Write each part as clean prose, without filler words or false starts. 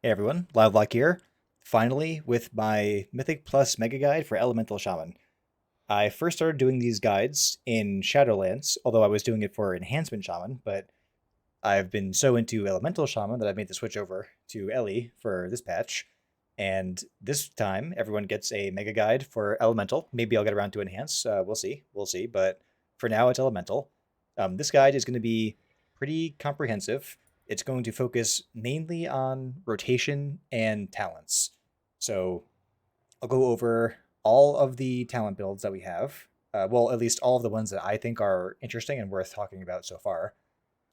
Hey everyone, Loudlock here. Finally, with my Mythic Plus Mega Guide for Elemental Shaman. I first started doing these guides in Shadowlands, although I was doing it for Enhancement Shaman, but I've been so into Elemental Shaman that I've made the switch over to Ellie for this patch. And this time, everyone gets a Mega Guide for Elemental. Maybe I'll get around to Enhance. We'll see. We'll see. But for now, it's Elemental. This guide is going to be pretty comprehensive. It's going to focus mainly on rotation and talents. So I'll go over all of the talent builds that we have. Well, at least all of the ones that I think are interesting and worth talking about so far.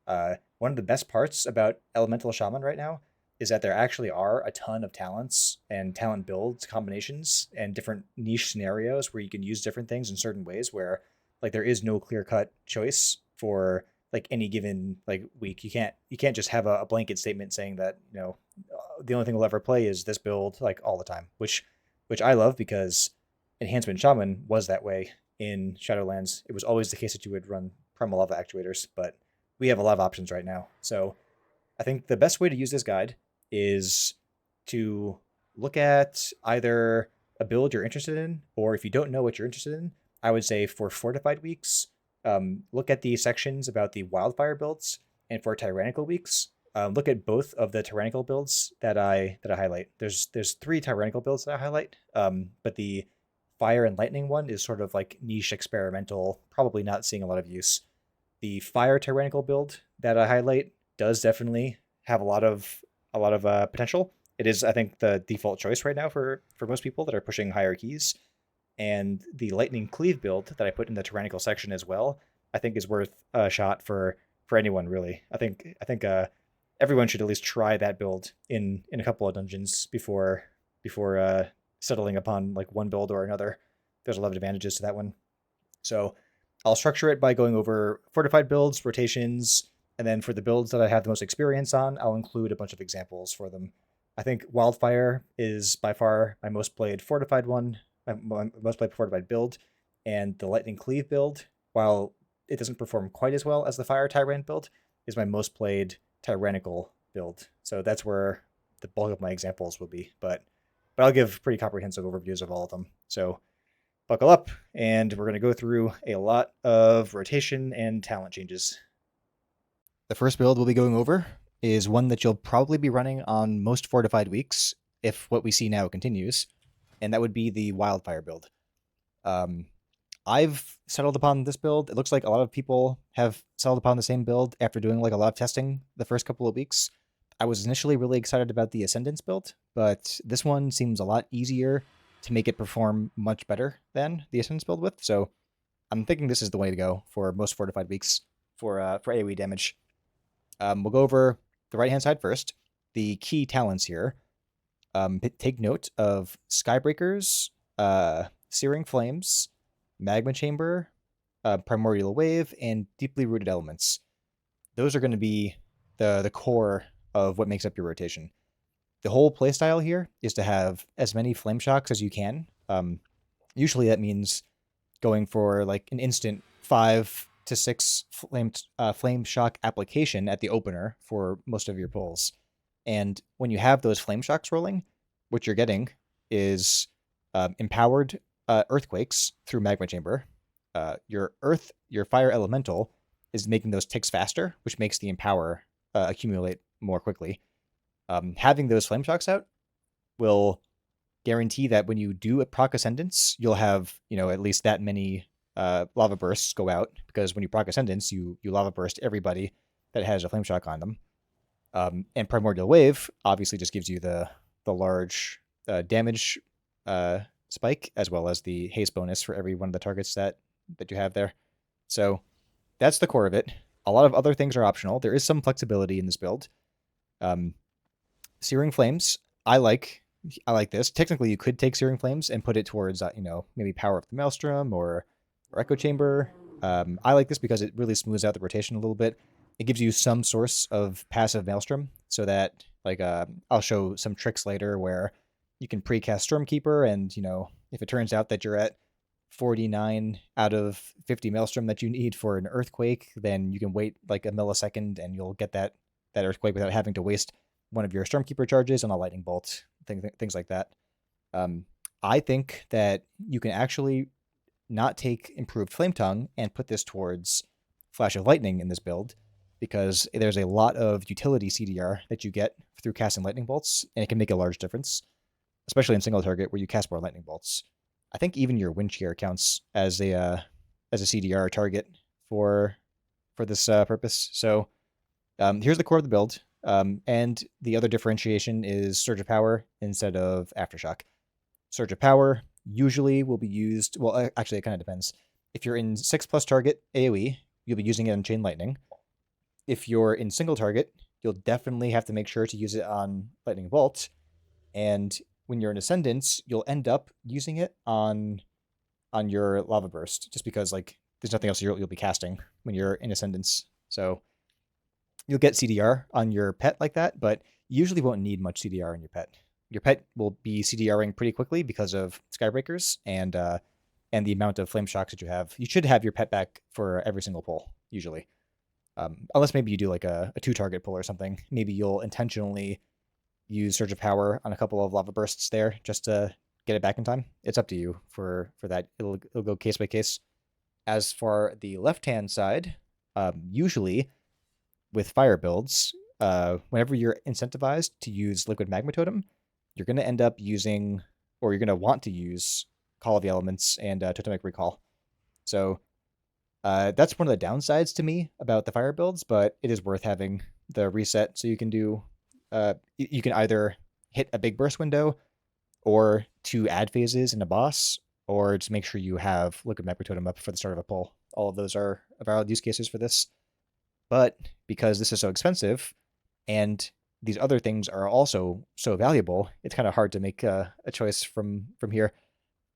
One of the best parts about Elemental Shaman right now is that there actually are a ton of talents and talent builds combinations and different niche scenarios where you can use different things in certain ways where like there is no clear cut choice for like any given like week. You can't just have a blanket statement saying that, the only thing we'll ever play is this build like all the time, which I love because Enhancement Shaman was that way in Shadowlands. It was always the case that you would run Primal Lava actuators, but we have a lot of options right now. So I think the best way to use this guide is to look at either a build you're interested in, or if you don't know what you're interested in, I would say for Fortified weeks, look at the sections about the Wildfire builds, and for Tyrannical weeks, look at both of the Tyrannical builds that I highlight. There's three Tyrannical builds that I highlight, but the Fire and Lightning one is sort of like niche experimental, probably not seeing a lot of use. The Fire Tyrannical build that I highlight does definitely have a lot of potential. It is, I think, the default choice right now for most people that are pushing higher keys. And the Lightning Cleave build that I put in the Tyrannical section as well, I think is worth a shot for anyone really. I think everyone should at least try that build in a couple of dungeons before settling upon like one build or another. There's a lot of advantages to that one. So I'll structure it by going over fortified builds, rotations, and then for the builds that I have the most experience on, I'll include a bunch of examples for them. I think Wildfire is by far my most played fortified one, my most played fortified build, and the Lightning Cleave build, while it doesn't perform quite as well as the Fire Tyrant build, is my most played Tyrannical build. So that's where the bulk of my examples will be. But I'll give pretty comprehensive overviews of all of them. So buckle up, and we're going to go through a lot of rotation and talent changes. The first build we'll be going over is one that you'll probably be running on most fortified weeks if what we see now continues, and that would be the Wildfire build. Um, I've settled upon this build. It looks like a lot of people have settled upon the same build after doing like a lot of testing the first couple of weeks. I was initially really excited about the Ascendance build, but this one seems a lot easier to make it perform much better than the Ascendance build with. So I'm thinking this is the way to go for most fortified weeks for AoE damage. We'll go over the right hand side first. The key talents here. Take note of Skybreakers, Searing Flames, Magma Chamber, Primordial Wave, and Deeply Rooted Elements. Those are going to be the core of what makes up your rotation. The whole playstyle here is to have as many Flame Shocks as you can. Usually that means going for like an instant 5 to 6 flame shock application at the opener for most of your pulls. And when you have those flame shocks rolling, what you're getting is empowered earthquakes through Magma Chamber. Your fire elemental is making those ticks faster, which makes the empower accumulate more quickly. Having those flame shocks out will guarantee that when you do a proc ascendance, you'll have at least that many lava bursts go out, because when you proc ascendance, you lava burst everybody that has a flame shock on them. And Primordial Wave obviously just gives you the large damage spike, as well as the haste bonus for every one of the targets that you have there. So that's the core of it. A lot of other things are optional. There is some flexibility in this build. Searing Flames, I like this. Technically, you could take Searing Flames and put it towards maybe Power of the Maelstrom or Echo Chamber. I like this because it really smooths out the rotation a little bit. It gives you some source of passive Maelstrom, so that I'll show some tricks later where you can precast Stormkeeper, and if it turns out that you're at 49 out of 50 Maelstrom that you need for an Earthquake, then you can wait like a millisecond and you'll get that Earthquake without having to waste one of your Stormkeeper charges on a lightning bolt, things like that. I think that you can actually not take improved Flame Tongue and put this towards Flash of Lightning in this build, because there's a lot of utility CDR that you get through casting lightning bolts, and it can make a large difference, especially in single target where you cast more lightning bolts. I think even your Wind Shear counts as a CDR target for this purpose. So here's the core of the build, and the other differentiation is Surge of Power instead of Aftershock. Surge of Power usually will be used, well, actually, it kind of depends. If you're in 6+ target AoE, you'll be using it on Chain Lightning. If you're in single target, you'll definitely have to make sure to use it on Lightning Bolt. And when you're in Ascendance, you'll end up using it on your Lava Burst, just because like there's nothing else you'll be casting when you're in Ascendance. So you'll get CDR on your pet like that, but you usually won't need much CDR on your pet. Your pet will be CDRing pretty quickly because of Skybreakers and the amount of Flame Shocks that you have. You should have your pet back for every single pull, usually. Unless maybe you do like a 2-target pull or something. Maybe you'll intentionally use Surge of Power on a couple of Lava Bursts there just to get it back in time. It's up to you for that. It'll go case by case. As for the left-hand side, usually with fire builds, whenever you're incentivized to use Liquid Magma Totem, you're going to end up using, or you're going to want to use, Call of the Elements and Totemic Recall. So that's one of the downsides to me about the fire builds, but it is worth having the reset so you can do, you can either hit a big burst window or 2 add phases in a boss, or just make sure you have Liquid Magma Totem up for the start of a pull. All of those are valid use cases for this. But because this is so expensive and these other things are also so valuable, it's kind of hard to make a choice from here.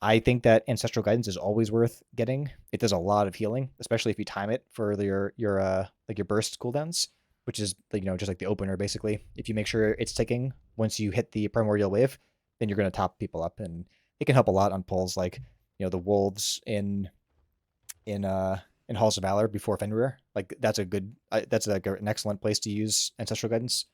I think that Ancestral Guidance is always worth getting. It does a lot of healing, especially if you time it for your burst cooldowns, which is just like the opener basically. If you make sure it's ticking once you hit the Primordial Wave, then you're going to top people up, and it can help a lot on pulls like the wolves in Halls of Valor before Fenrir. Like that's an excellent place to use Ancestral Guidance.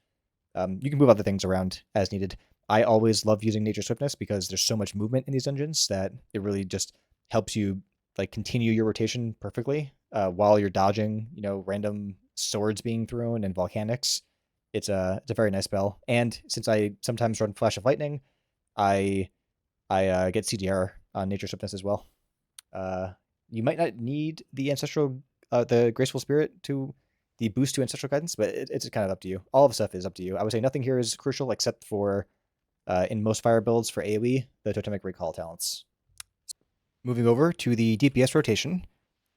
You can move other things around as needed. I always love using Nature Swiftness because there's so much movement in these dungeons that it really just helps you like continue your rotation perfectly while you're dodging, random swords being thrown and volcanics. It's a very nice spell. And since I sometimes run Flash of Lightning, I get CDR on Nature Swiftness as well. You might not need the the Graceful Spirit to the boost to Ancestral Guidance, but it's kind of up to you. All of the stuff is up to you. I would say nothing here is crucial except for, in most fire builds for AoE, the Totemic Recall talents. Moving over to the DPS rotation,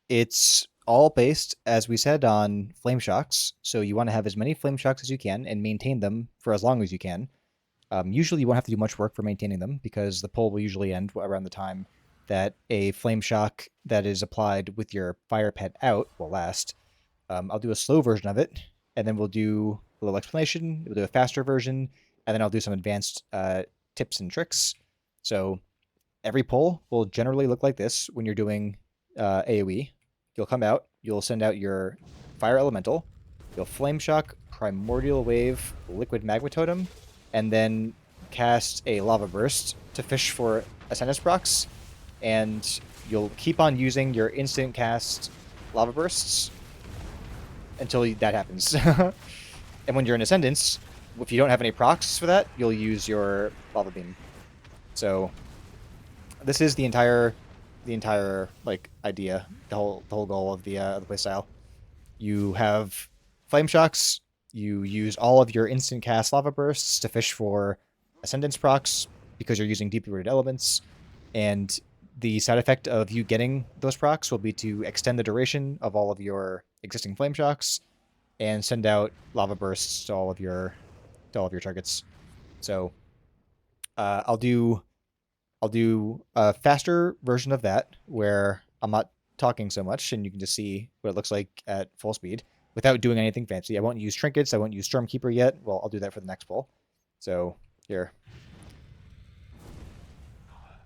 it's all based, as we said, on Flame Shocks. So you want to have as many Flame Shocks as you can and maintain them for as long as you can. Usually you won't have to do much work for maintaining them because the pull will usually end around the time that a Flame Shock that is applied with your fire pet out will last. I'll do a slow version of it, and then we'll do a little explanation. We'll do a faster version, and then I'll do some advanced tips and tricks. So every pull will generally look like this when you're doing AoE. You'll come out, you'll send out your Fire Elemental, you'll Flame Shock, Primordial Wave, Liquid Magma Totem, and then cast a Lava Burst to fish for Ascendance procs, and you'll keep on using your instant cast Lava Bursts until that happens. And when you're in Ascendance, if you don't have any procs for that, you'll use your Lava Beam. So this is the entire like idea, the whole goal of the playstyle. You have Flame Shocks. You use all of your instant cast Lava Bursts to fish for Ascendance procs because you're using deeply rooted elements, and the side effect of you getting those procs will be to extend the duration of all of your existing Flame Shocks and send out Lava Bursts to all of your targets. So I'll do a faster version of that where I'm not talking so much and you can just see what it looks like at full speed without doing anything fancy. I won't use trinkets. I won't use Stormkeeper yet. Well, I'll do that for the next pull. So here.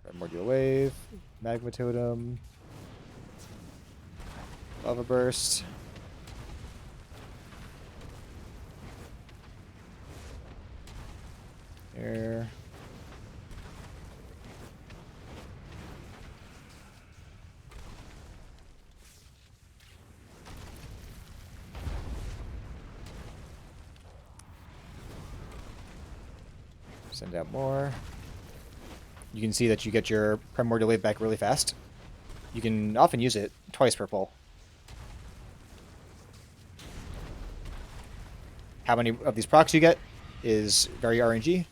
Primordial Wave, Magma Totem, Lava Burst. There. Send out more. You can see that you get your Primordial Wave back really fast. You can often use it twice per pull. How many of these procs you get is very RNG.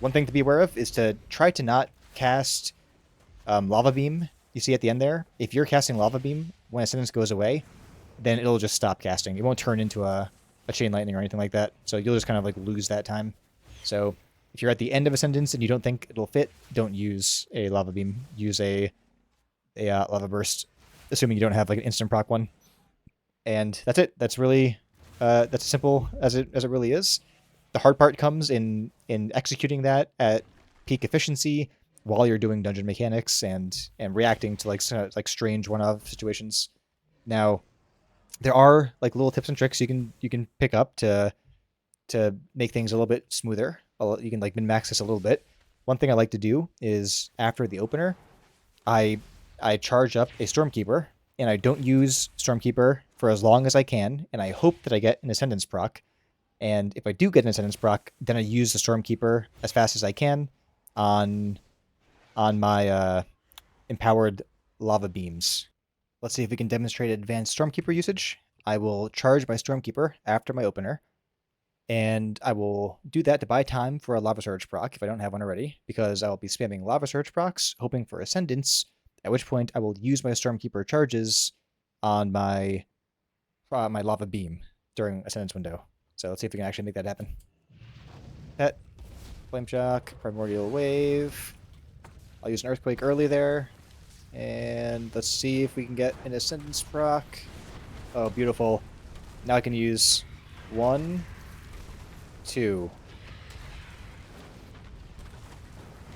One thing to be aware of is to try to not cast Lava Beam. You see at the end there? If you're casting Lava Beam, when Ascendance goes away, then it'll just stop casting. It won't turn into a Chain Lightning or anything like that. So you'll just kind of like lose that time. So if you're at the end of Ascendance and you don't think it'll fit, don't use a Lava Beam. Use a Lava Burst, assuming you don't have like an instant proc one. And that's it. That's really that's as simple as it really is. The hard part comes in executing that at peak efficiency while you're doing dungeon mechanics and reacting to like strange one-off situations. Now, there are like little tips and tricks you can pick up to make things a little bit smoother. You can like min-max this a little bit. One thing I like to do is after the opener, I charge up a Stormkeeper, and I don't use Stormkeeper for as long as I can, and I hope that I get an Ascendance proc. And if I do get an Ascendance proc, then I use the Stormkeeper as fast as I can on my empowered lava beams. Let's see if we can demonstrate advanced Stormkeeper usage. I will charge my Stormkeeper after my opener, and I will do that to buy time for a Lava Surge proc if I don't have one already, because I will be spamming Lava Surge procs, hoping for Ascendance, at which point I will use my Stormkeeper charges on my my Lava Beam during Ascendance window. So let's see if we can actually make that happen. Pet, Flame Shock, Primordial Wave. I'll use an Earthquake early there. And let's see if we can get an Ascendance proc. Oh, beautiful. Now I can use 1, 2.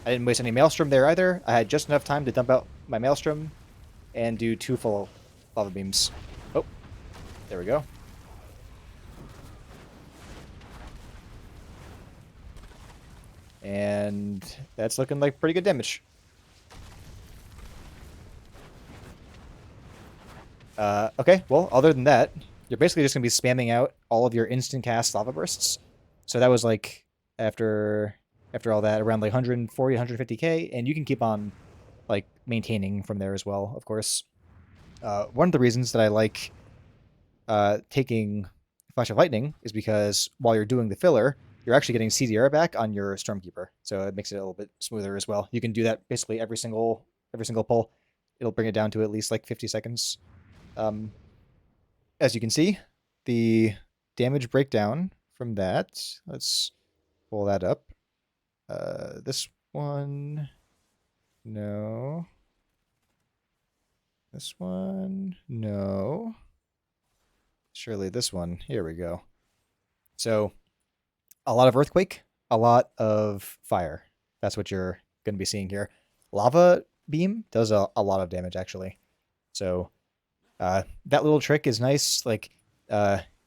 I didn't waste any Maelstrom there either. I had just enough time to dump out my Maelstrom and do 2 full Lava Beams. Oh, there we go. And that's looking like pretty good damage. Okay, well, other than that, you're basically just going to be spamming out all of your instant cast Lava Bursts. So that was like, after all that, around like 140, 150k, and you can keep on like maintaining from there as well, of course. One of the reasons that I like taking Flash of Lightning is because while you're doing the filler, you're actually getting CDR back on your Stormkeeper, so it makes it a little bit smoother as well. You can do that basically every single pull. It'll bring it down to at least like 50 seconds. As you can see, the damage breakdown from that, let's pull that up. This one, no. This one, no. Surely this one, here we go. So, a lot of Earthquake, a lot of Fire. That's what you're going to be seeing here. Lava Beam does a lot of damage, actually. So, that little trick is nice. Like,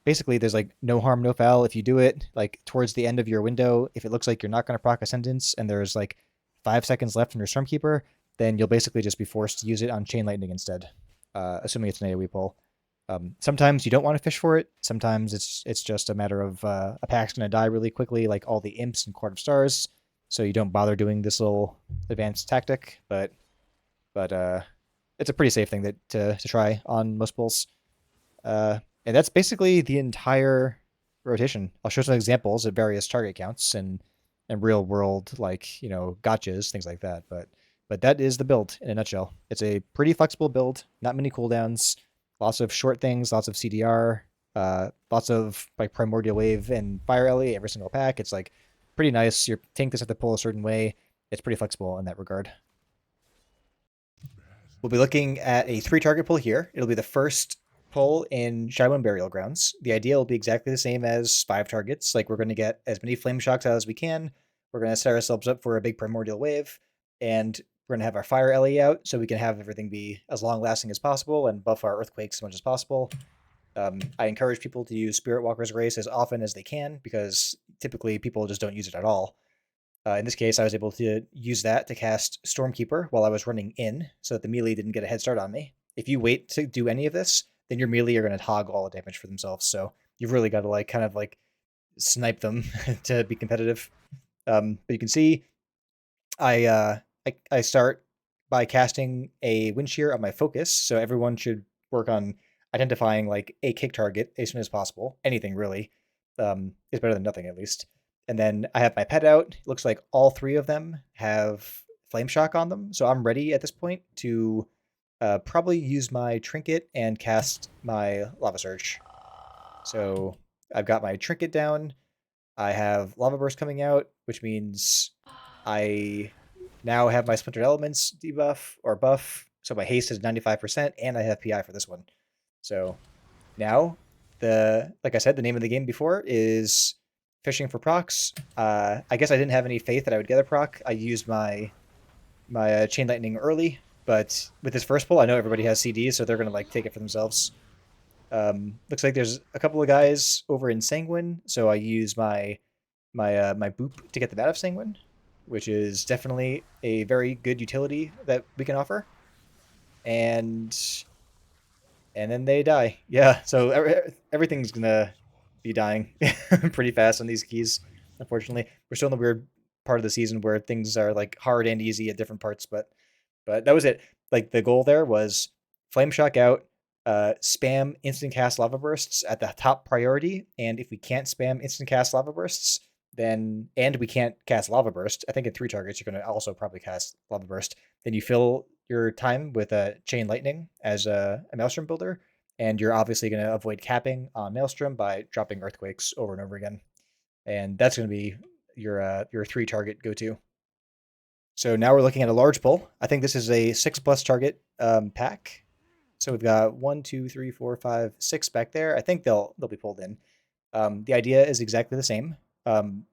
basically, there's like no harm, no foul if you do it. Like, towards the end of your window, if it looks like you're not going to proc Ascendance and there's like 5 seconds left in your Stormkeeper, then you'll basically just be forced to use it on Chain Lightning instead, assuming it's an AoE pull. Sometimes you don't want to fish for it. Sometimes it's just a matter of a pack's going to die really quickly, like all the Imps and Court of Stars, so you don't bother doing this little advanced tactic. But it's a pretty safe thing to try on most pulls. And that's basically the entire rotation. I'll show some examples of various target counts and real world, like, you know, gotchas, things like that. But that is the build in a nutshell. It's a pretty flexible build, not many cooldowns, lots of short things, lots of CDR, lots of like Primordial Wave and Fire Ellie every single pack. It's like pretty nice. Your tank doesn't have to pull a certain way. It's pretty flexible in that regard. We'll be looking at a 3-target pull here. It'll be the first pull in Shadowland Burial Grounds. The idea will be exactly the same as 5 targets. Like, we're going to get as many Flame Shocks out as we can. We're going to set ourselves up for a big Primordial Wave, and we're going to have our Fire Ellie out so we can have everything be as long-lasting as possible and buff our Earthquakes as much as possible. I encourage people to use Spirit Walker's Grace as often as they can, because typically people just don't use it at all. In this case, I was able to use that to cast Stormkeeper while I was running in, so that the melee didn't get a head start on me. If you wait to do any of this, then your melee are going to hog all the damage for themselves. So you've really got to like kind of like snipe them to be competitive. But you can see I start by casting a wind shear on my focus, so everyone should work on identifying like a kick target as soon as possible. Anything really is better than nothing at least. And then I have my pet out. It looks like all three of them have flame shock on them, so I'm ready at this point to probably use my trinket and cast my lava surge. So I've got my trinket down. I have lava burst coming out, which means I now have my splintered elements debuff or buff. So my haste is 95%, and I have PI for this one. So now like I said, the name of the game before is fishing for procs. I guess I didn't have any faith that I would get a proc. I used my chain lightning early, but with this first pull, I know everybody has CDs, so they're gonna like take it for themselves. Looks like there's a couple of guys over in Sanguine, so I use my boop to get the bat of Sanguine, which is definitely a very good utility that we can offer. And then they die. Yeah, so everything's gonna be dying pretty fast on these keys. Unfortunately, we're still in the weird part of the season where things are like hard and easy at different parts, but that was it. Like the goal there was flame shock out, spam instant cast lava bursts at the top priority, and if we can't spam instant cast lava bursts, then and we can't cast lava burst. I think in 3 targets you're going to also probably cast lava burst. Then you fill your time with a chain lightning as a maelstrom builder, and you're obviously going to avoid capping on maelstrom by dropping earthquakes over and over again, and that's going to be your 3 target go to. So now we're looking at a large pull. I think this is a 6+ target pack. So we've got 1, 2, 3, 4, 5, 6 back there. I think they'll be pulled in. The idea is exactly the same.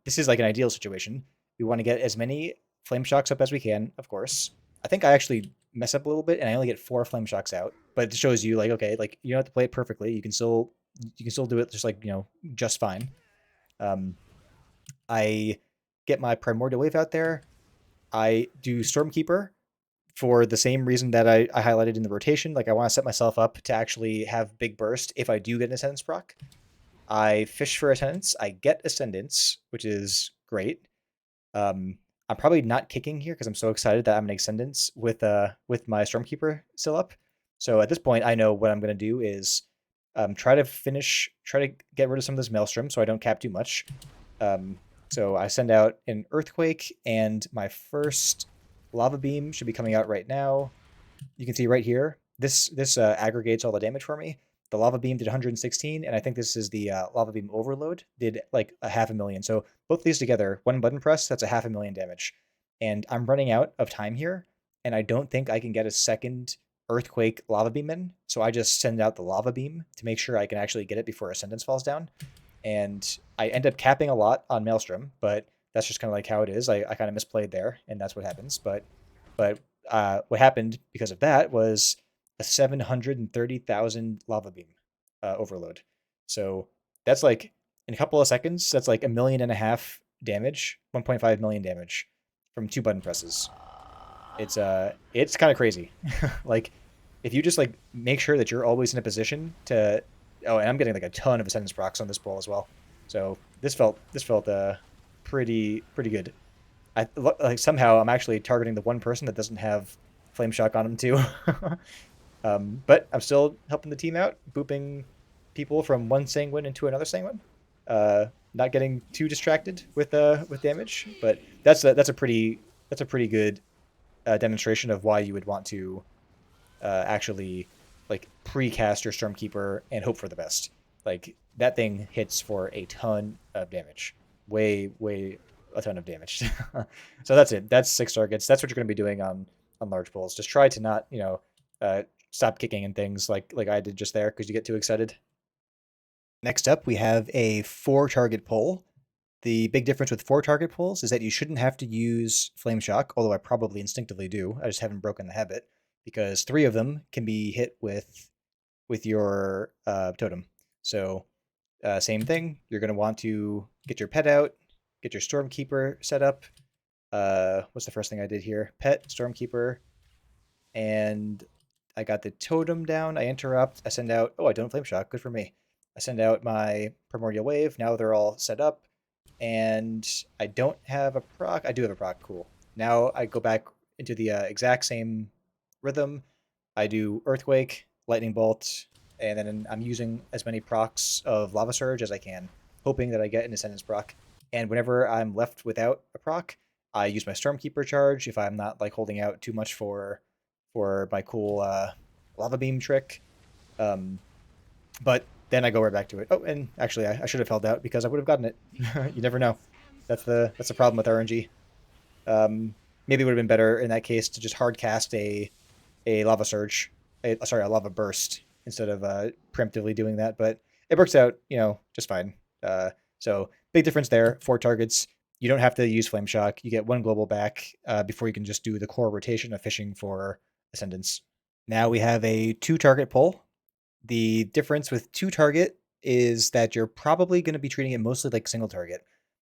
This is like an ideal situation. We want to get as many flame shocks up as we can, of course. I think I actually mess up a little bit and I only get 4 flame shocks out, but it shows you like okay, like you don't have to play it perfectly. You can still do it just like just fine. Um, I get my primordial wave out there. I do Stormkeeper for the same reason that I highlighted in the rotation. Like I want to set myself up to actually have big burst if I do get an Ascendance proc. I fish for Ascendance. I get Ascendance, which is great. I'm probably not kicking here because I'm so excited that I'm an Ascendance with my Stormkeeper still up. So at this point, I know what I'm going to do is try to get rid of some of this Maelstrom so I don't cap too much. Um, so I send out an Earthquake, and my first Lava Beam should be coming out right now. You can see right here, this aggregates all the damage for me. The Lava Beam did 116, and I think this is the Lava Beam Overload, did like a 500,000. So both these together, one button press, that's a 500,000 damage. And I'm running out of time here, and I don't think I can get a second Earthquake Lava Beam in, so I just send out the Lava Beam to make sure I can actually get it before Ascendance falls down. And I end up capping a lot on Maelstrom, but that's just kind of like how it is. I kind of misplayed there, and that's what happens. But what happened because of that was a 730,000 lava beam overload. So that's like in a couple of seconds, that's like 1.5 million damage, 1.5 million damage from 2 button presses. It's kind of crazy. Like if you just like make sure that you're always in a position to and I'm getting like a ton of Ascendance procs on this pull as well. So this felt pretty good. I like somehow I'm actually targeting the one person that doesn't have flame shock on him too. But I'm still helping the team out, booping people from one sanguine into another sanguine. Not getting too distracted with damage, but that's a pretty good demonstration of why you would want to actually like pre-cast your Stormkeeper and hope for the best. Like that thing hits for a ton of damage, way a ton of damage. So that's it. That's 6 targets. That's what you're going to be doing on large pulls. Just try to not stop kicking and things like I did just there because you get too excited. Next up, we have a 4 target pull. The big difference with 4 target pulls is that you shouldn't have to use Flame Shock, although I probably instinctively do. I just haven't broken the habit because 3 of them can be hit with your totem. So same thing. You're going to want to get your pet out, get your Stormkeeper set up, What's the first thing I did here? Pet, Stormkeeper, and I got the totem down. I interrupt. I send out. Oh, I don't flame shock. Good for me. I send out my primordial wave. Now they're all set up, and I don't have a proc. I do have a proc. Cool. Now I go back into the exact same rhythm. I do earthquake, lightning bolt, and then I'm using as many procs of lava surge as I can, hoping that I get an ascendance proc. And whenever I'm left without a proc, I use my stormkeeper charge if I'm not like holding out too much for my cool lava beam trick. Um, but then I go right back to it. Oh, and actually, I should have held out because I would have gotten it. You never know. That's the problem with RNG. Maybe it would have been better in that case to just hard cast a lava surge, sorry, a lava burst instead of preemptively doing that. But it works out, just fine. So big difference there. 4 targets. You don't have to use flame shock. You get 1 global back before you can just do the core rotation of fishing for ascendance. Now we have a 2 target pull. The difference with 2 target is that you're probably going to be treating it mostly like single target.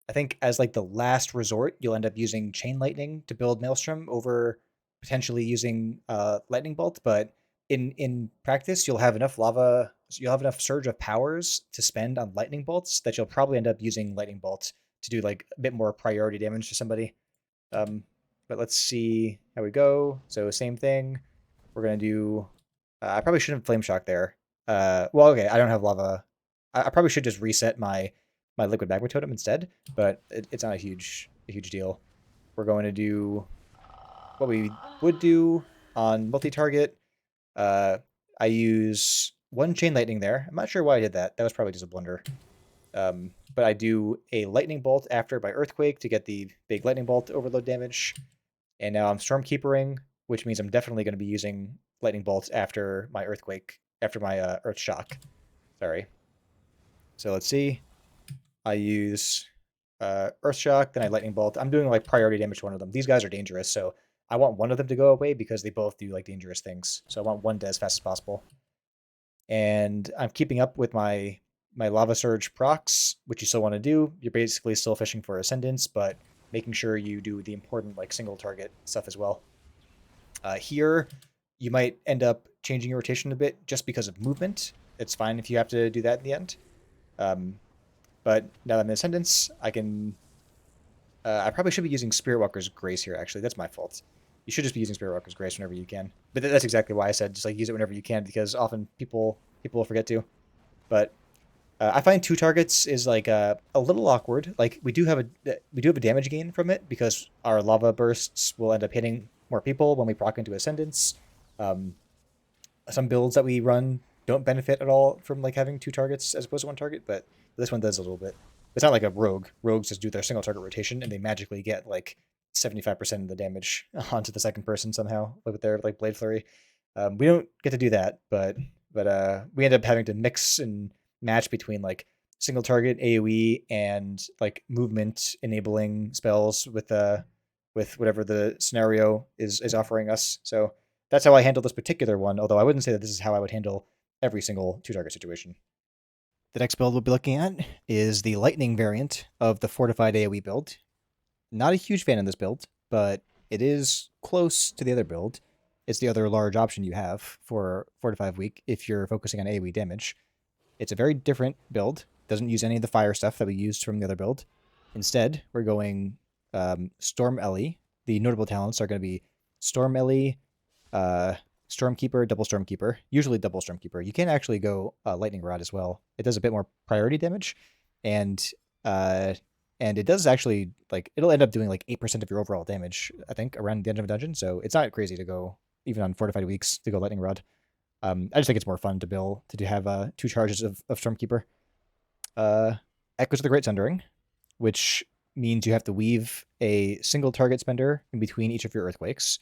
I think as like the last resort, you'll end up using chain lightning to build maelstrom over potentially using lightning bolt. But in practice, you'll have enough surge of powers to spend on lightning bolts that you'll probably end up using lightning bolt to do like a bit more priority damage to somebody. Um, but let's see how we go. So same thing. We're gonna do. I probably shouldn't flame shock there. Well, okay, I don't have lava. I probably should just reset my liquid magma totem instead, but it's not a huge deal. We're going to do what we would do on multi-target. Uh, I use 1 chain lightning there. I'm not sure why I did that. That was probably just a blunder. But I do a lightning bolt after my earthquake to get the big lightning bolt overload damage. And now I'm stormkeepering, which means I'm definitely going to be using lightning bolts after my earthquake, after my earth shock. Sorry. So let's see. I use earth shock, then I lightning bolt. I'm doing like priority damage to one of them. These guys are dangerous, so I want one of them to go away because they both do like dangerous things. So I want one dead as fast as possible. And I'm keeping up with my lava surge procs, which you still want to do. You're basically still fishing for ascendance, but making sure you do the important like single target stuff as well. Here, you might end up changing your rotation a bit just because of movement. It's fine if you have to do that in the end. Um, but now that I'm in Ascendance, I can. I probably should be using Spirit Walker's Grace here, actually. That's my fault. You should just be using Spirit Walker's Grace whenever you can. But that's exactly why I said just like use it whenever you can, because often people will forget to. But I find 2 targets is like a little awkward. Like we do have a damage gain from it because our lava bursts will end up hitting more people when we proc into Ascendance. Um, some builds that we run don't benefit at all from like having 2 targets as opposed to 1 target, but this one does a little bit. It's not like a rogue. Rogues just do their single target rotation and they magically get like 75% of the damage onto the second person somehow with their like blade flurry. We don't get to do that, but we end up having to mix and match between like single target AoE and like movement enabling spells with whatever the scenario is offering us. So that's how I handle this particular one, although I wouldn't say that this is how I would handle every single 2 target situation. The next build we'll be looking at is the lightning variant of the fortified AoE build. Not a huge fan of this build, but it is close to the other build. It's the other large option you have for 4 to 5 week if you're focusing on AoE damage. It's a very different build. Doesn't use any of the fire stuff that we used from the other build. Instead, we're going Storm Ellie. The notable talents are going to be Storm Ellie, Stormkeeper, double Stormkeeper, usually double Stormkeeper. You can actually go Lightning Rod as well. It does a bit more priority damage, and uh, and it does actually like it'll end up doing like 8% of your overall damage. I think around the end of a dungeon, so it's not crazy to go even on fortified weeks to go Lightning Rod. I just think it's more fun to build to have 2 charges of Stormkeeper. Echoes of the Great Sundering, which means you have to weave a single target spender in between each of your earthquakes.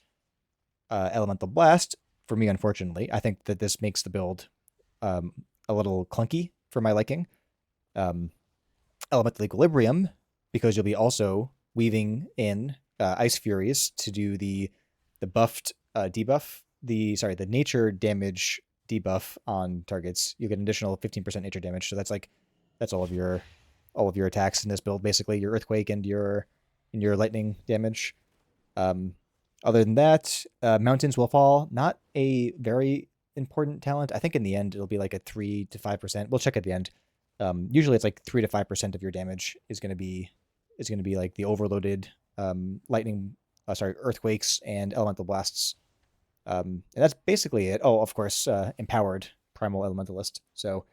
Elemental Blast, for me, unfortunately, I think that this makes the build a little clunky for my liking. Elemental Equilibrium, because you'll be also weaving in Ice Furies to do the buffed debuff, the nature damage debuff on targets. You get an additional 15% nature damage, so that's all of your attacks in this build, basically your earthquake and your in your lightning damage. Other than that, Mountains Will Fall, not a very important talent. I think in the end it'll be like a 3 to 5%. We'll check at the end. Usually it's like 3 to 5% of your damage is going to be like the overloaded lightning, earthquakes and elemental blasts. And that's basically it. Oh, of course, empowered primal elementalist. So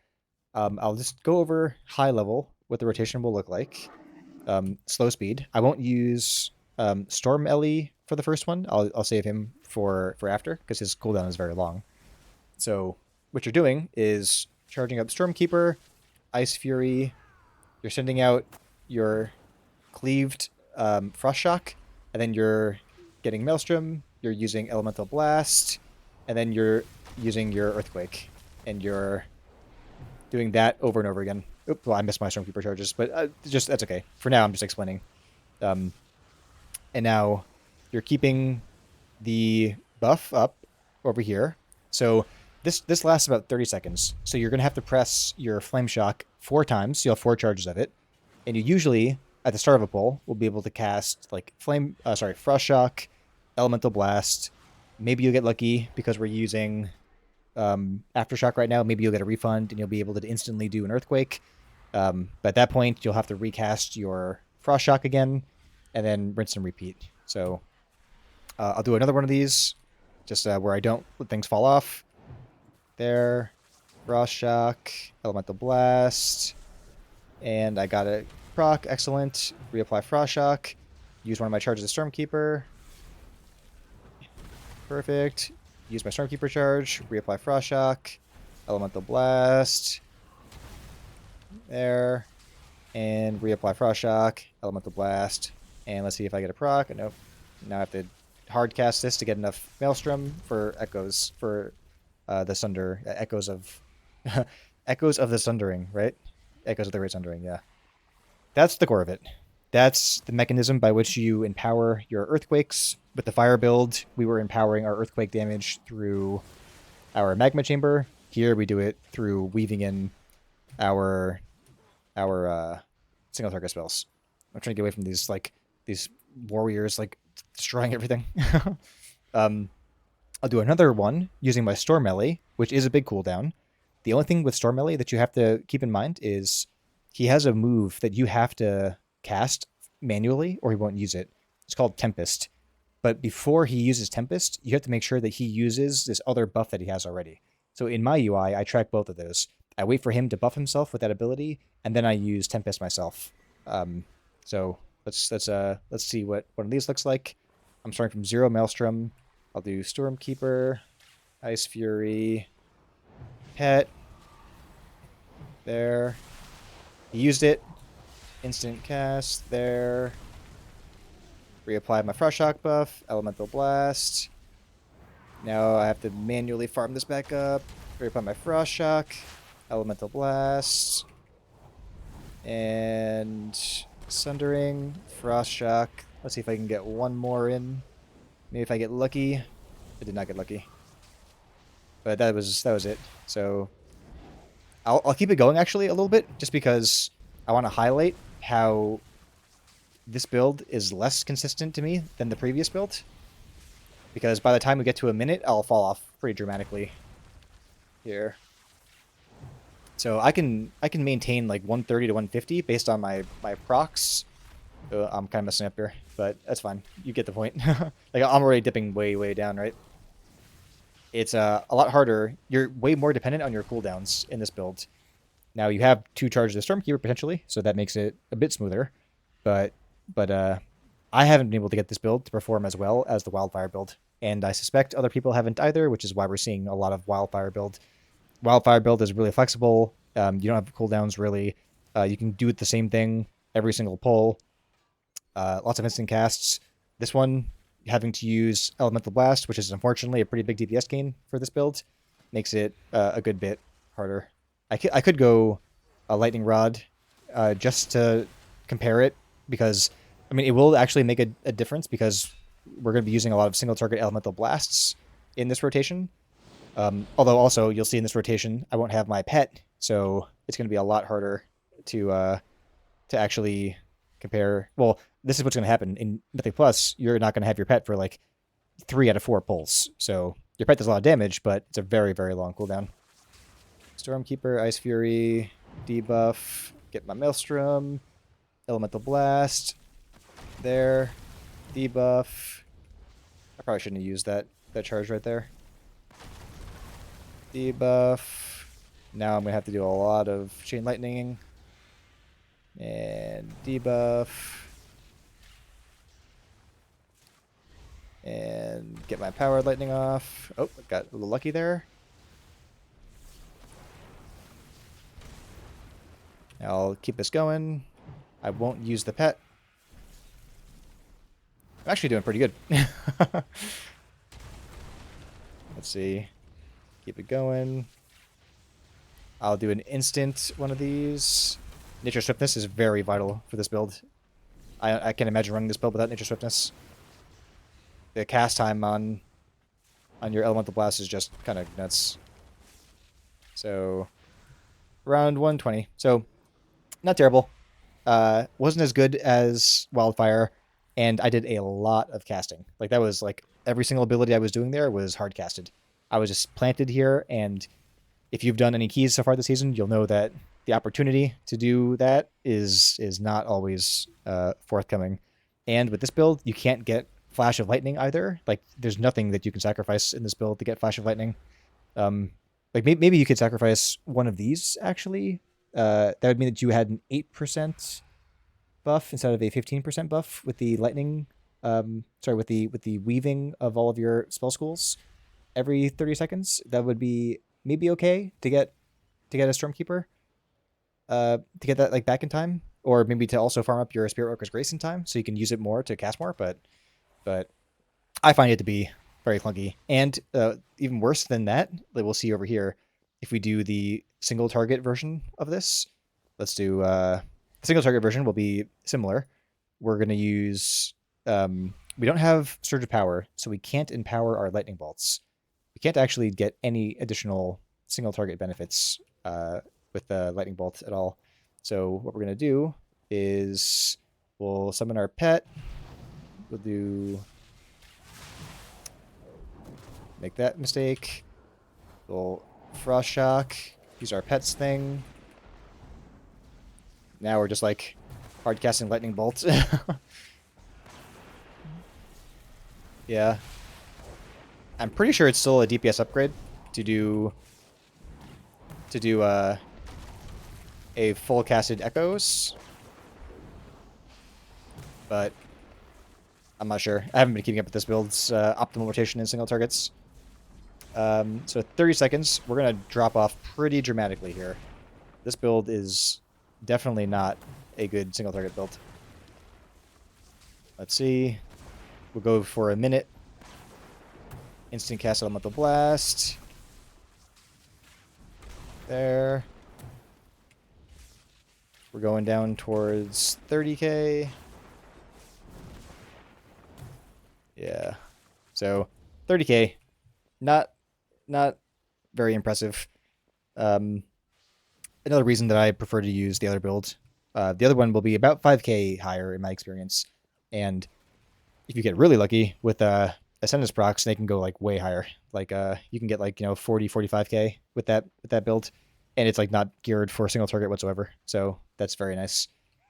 I'll just go over high level what the rotation will look like. Slow speed. I won't use Storm Ellie for the first one. I'll save him for after because his cooldown is very long. So what you're doing is charging up Stormkeeper, Ice Fury. You're sending out your cleaved Frost Shock, and then you're getting Maelstrom. You're using Elemental Blast, and then you're using your Earthquake, and you're doing that over and over again. Oops, well, I missed my Stormkeeper charges, but just that's okay. For now, I'm just explaining. And now you're keeping the buff up over here. So this lasts about 30 seconds. So you're going to have to press your Flame Shock 4 times. So you'll have 4 charges of it. And you usually, at the start of a pull, will be able to cast like Frost Shock, Elemental Blast. Maybe you'll get lucky because we're using Aftershock right now. Maybe you'll get a refund and you'll be able to instantly do an Earthquake. But at that point, you'll have to recast your Frost Shock again and then rinse and repeat. So I'll do another one of these just where I don't let things fall off. There. Frost Shock, Elemental Blast, and I got a proc. Excellent. Reapply Frost Shock. Use one of my charges of Stormkeeper. Perfect. Use my Stormkeeper charge. Reapply Frost Shock. Elemental Blast. There. And reapply Frost Shock. Elemental Blast. And let's see if I get a proc. Nope. Now I have to hard cast this to get enough Maelstrom for Echoes. For the Sunder. Echoes of... Echoes of the Sundering, right? Echoes of the Great Sundering, yeah. That's the core of it. That's the mechanism by which you empower your Earthquakes. With the Fire build, we were empowering our Earthquake damage through our Magma Chamber. Here we do it through weaving in our single target spells. I'm trying to get away from these warriors destroying everything. I'll do another one using my Storm Melee, which is a big cooldown. The only thing with Storm Melee that you have to keep in mind is he has a move that you have to cast manually or he won't use it. It's called Tempest. But before he uses Tempest, you have to make sure that he uses this other buff that he has already. So in my UI, I track both of those. I wait for him to buff himself with that ability, and then I use Tempest myself. So let's see what one of these looks like. I'm starting from 0 Maelstrom. I'll do Stormkeeper, Ice Fury, Pet. There. He used it. Instant cast. There. Reapply my Frost Shock buff. Elemental Blast. Now I have to manually farm this back up. Reapply my Frost Shock. Elemental Blast. And Sundering. Frost Shock. Let's see if I can get one more in. Maybe if I get lucky. I did not get lucky. But that was it. So I'll keep it going actually a little bit just because I want to highlight how this build is less consistent to me than the previous build. Because by the time we get to a minute, I'll fall off pretty dramatically here. So I can maintain like 130 to 150 based on my procs. I'm kind of messing up here, but that's fine. You get the point. Like I'm already dipping way down, right? It's a lot harder. You're way more dependent on your cooldowns in this build. Now you have 2 charges of Stormkeeper potentially, so that makes it a bit smoother. But I haven't been able to get this build to perform as well as the Wildfire build, and I suspect other people haven't either, which is why we're seeing a lot of Wildfire build. Wildfire build is really flexible. You don't have cooldowns really. You can do the same thing every single pull. Lots of instant casts. This one, having to use Elemental Blast, which is unfortunately a pretty big DPS gain for this build, makes it a good bit harder. I could go a Lightning Rod just to compare it, because I mean it will actually make a difference because we're going to be using a lot of single target Elemental Blasts in this rotation. Although also you'll see in this rotation I won't have my pet, so it's going to be a lot harder to actually compare. Well, this is what's going to happen in Mythic Plus. You're not going to have your pet for like 3 out of 4 pulls. So your pet does a lot of damage, but it's a very, very long cooldown. Stormkeeper, Ice Fury, debuff, get my Maelstrom, Elemental Blast, there, debuff. I probably shouldn't have used that charge right there. Debuff. Now I'm going to have to do a lot of Chain Lightning. And debuff. And get my Powered Lightning off. Oh, got a little lucky there. I'll keep this going. I won't use the pet. I'm actually doing pretty good. Let's see. Keep it going. I'll do an instant one of these. Nature Swiftness is very vital for this build. I can't imagine running this build without Nature Swiftness. The cast time on your Elemental Blast is just kind of nuts. So, around 120. So, not terrible. Wasn't as good as Wildfire, and I did a lot of casting. Like, that was like every single ability I was doing there was hard casted. I was just planted here, and if you've done any keys so far this season, you'll know that the opportunity to do that is not always forthcoming. And with this build, you can't get Flash of Lightning either. Like, there's nothing that you can sacrifice in this build to get Flash of Lightning. Like, maybe you could sacrifice one of these, actually. That would mean that you had an 8% buff instead of a 15% buff with the lightning. With the weaving of all of your spell schools every 30 seconds. That would be maybe okay to get a Stormkeeper. To get that like back in time, or maybe to also farm up your Spirit Worker's Grace in time, so you can use it more to cast more. But I find it to be very clunky, and even worse than that, like we'll see over here, if we do the single target version of this. Let's do the single target version will be similar. We're going to use we don't have Surge of Power, so we can't empower our lightning bolts. We can't actually get any additional single target benefits with the lightning bolt at all. So what we're going to do is we'll summon our pet. We'll do make that mistake. We'll Frost Shock, use our pet's thing. Now we're just like hard casting lightning bolts. Yeah. I'm pretty sure it's still a DPS upgrade to do a full casted Echoes. But I'm not sure. I haven't been keeping up with this build's optimal rotation in single targets. So 30 seconds, we're going to drop off pretty dramatically here. This build is definitely not a good single target build. Let's see. We'll go for a minute. Instant cast Elemental Blast. There. We're going down towards 30k. Yeah. So 30k. Not very impressive. Another reason that I prefer to use the other build. The other one will be about 5k higher in my experience. And if you get really lucky with Ascendance procs, they can go like way higher. Like you can get like 40, 45k with that build, and it's like not geared for a single target whatsoever. So that's very nice.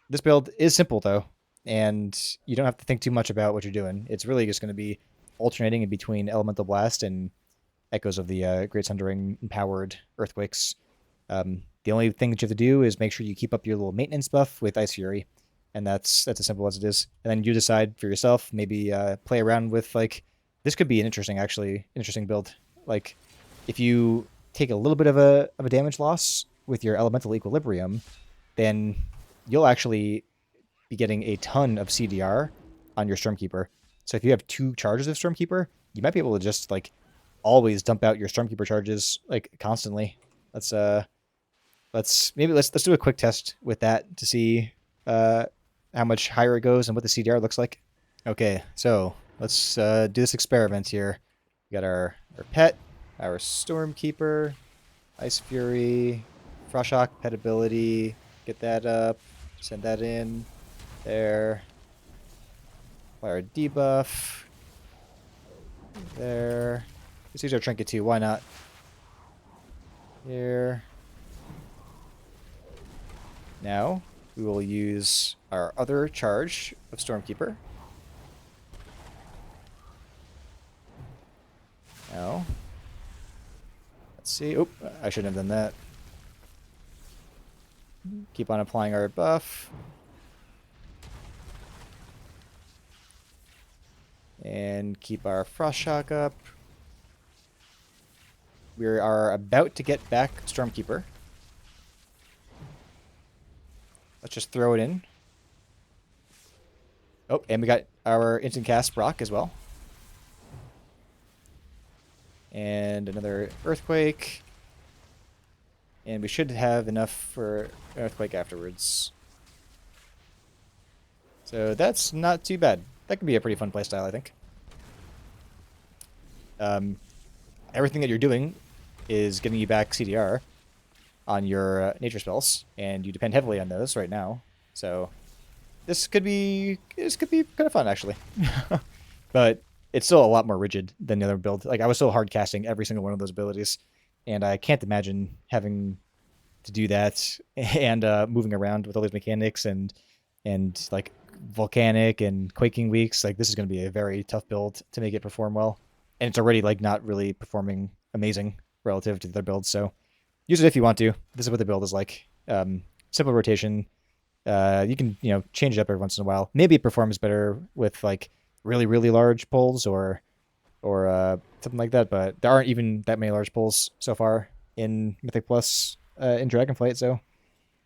This build is simple though, and you don't have to think too much about what you're doing. It's really just going to be alternating in between Elemental Blast and Echoes of the Great Sundering empowered Earthquakes. The only thing that you have to do is make sure you keep up your little maintenance buff with Ice Fury, and that's as simple as it is. And then you decide for yourself, maybe play around with like, this could be an interesting build. Like, if you take a little bit of a damage loss with your Elemental Equilibrium, then you'll actually be getting a ton of CDR on your Stormkeeper. So if you have 2 charges of Stormkeeper, you might be able to just like always dump out your Stormkeeper charges like constantly. Let's do a quick test with that to see how much higher it goes and what the CDR looks like. Okay, so let's do this experiment here. We got our pet, our Stormkeeper, Ice Fury, Frost Shock, pet ability. Get that up. Send that in. There. Apply our debuff. There. Let's use our trinket too. Why not? Here. Now, we will use our other charge of Stormkeeper. Now, let's see. Oh, I shouldn't have done that. Keep on applying our buff. And keep our Frost Shock up. We are about to get back Stormkeeper. Let's just throw it in. Oh, and we got our instant cast Brock as well. And another Earthquake. And we should have enough for Earthquake afterwards. So that's not too bad. That could be a pretty fun playstyle, I think. Everything that you're doing is getting you back CDR on your nature spells, and you depend heavily on those right now. So this could be kind of fun, actually. But it's still a lot more rigid than the other build. Like, I was so hard casting every single one of those abilities, and I can't imagine having to do that and moving around with all these mechanics and like volcanic and quaking weeks. Like, this is going to be a very tough build to make it perform well, and it's already like not really performing amazing relative to the other builds. So use it if you want to. This is what the build is like. Simple rotation. You can change it up every once in a while. Maybe it performs better with like really large pulls or something like that. But there aren't even that many large pulls so far in Mythic Plus in Dragonflight, so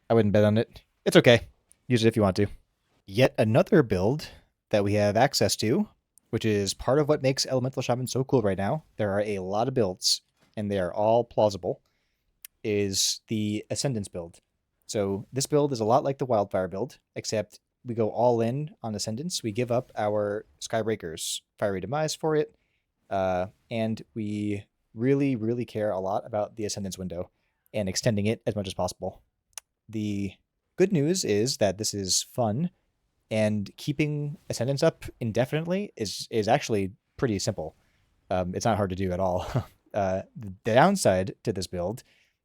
I wouldn't bet on it. It's okay. Use it if you want to. Yet another build that we have access to, which is part of what makes Elemental Shaman so cool right now. There are a lot of builds, and they are all plausible, is the Ascendance build. So this build is a lot like the Wildfire build, except we go all in on Ascendance. We give up our Skybreaker's Fiery Demise for it, and we really care a lot about the Ascendance window and extending it as much as possible. The good news is that this is fun, and keeping Ascendance up indefinitely is actually pretty simple. It's not hard to do at all. The downside to this build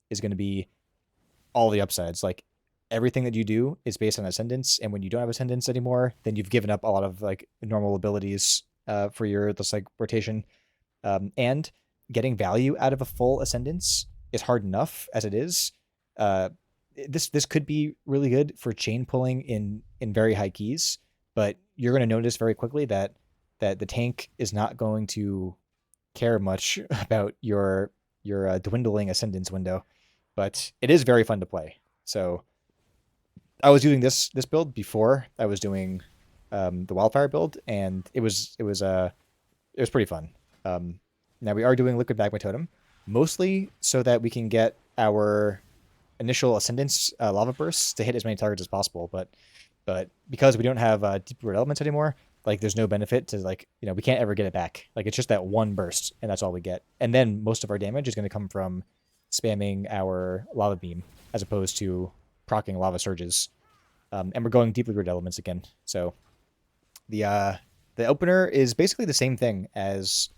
is going to be all the upsides. Like, everything that you do is based on Ascendance, and when you don't have Ascendance anymore, then you've given up a lot of like normal abilities for your like rotation. And getting value out of a full Ascendance is hard enough as it is. This could be really good for chain pulling in very high keys, but you're going to notice very quickly that the tank is not going to care much about your dwindling Ascendance window. But it is very fun to play. So I was doing this build before I was doing the Wildfire build, and it was pretty fun. Now we are doing Liquid Magma Totem, mostly so that we can get our initial Ascendance lava bursts to hit as many targets as possible. But because we don't have deep root elements anymore, like, there's no benefit to, like, we can't ever get it back. Like, it's just that one burst, and that's all we get. And then most of our damage is going to come from spamming our lava beam as opposed to proccing lava surges. And we're going deeply rooted elements again. So the opener is basically the same thing as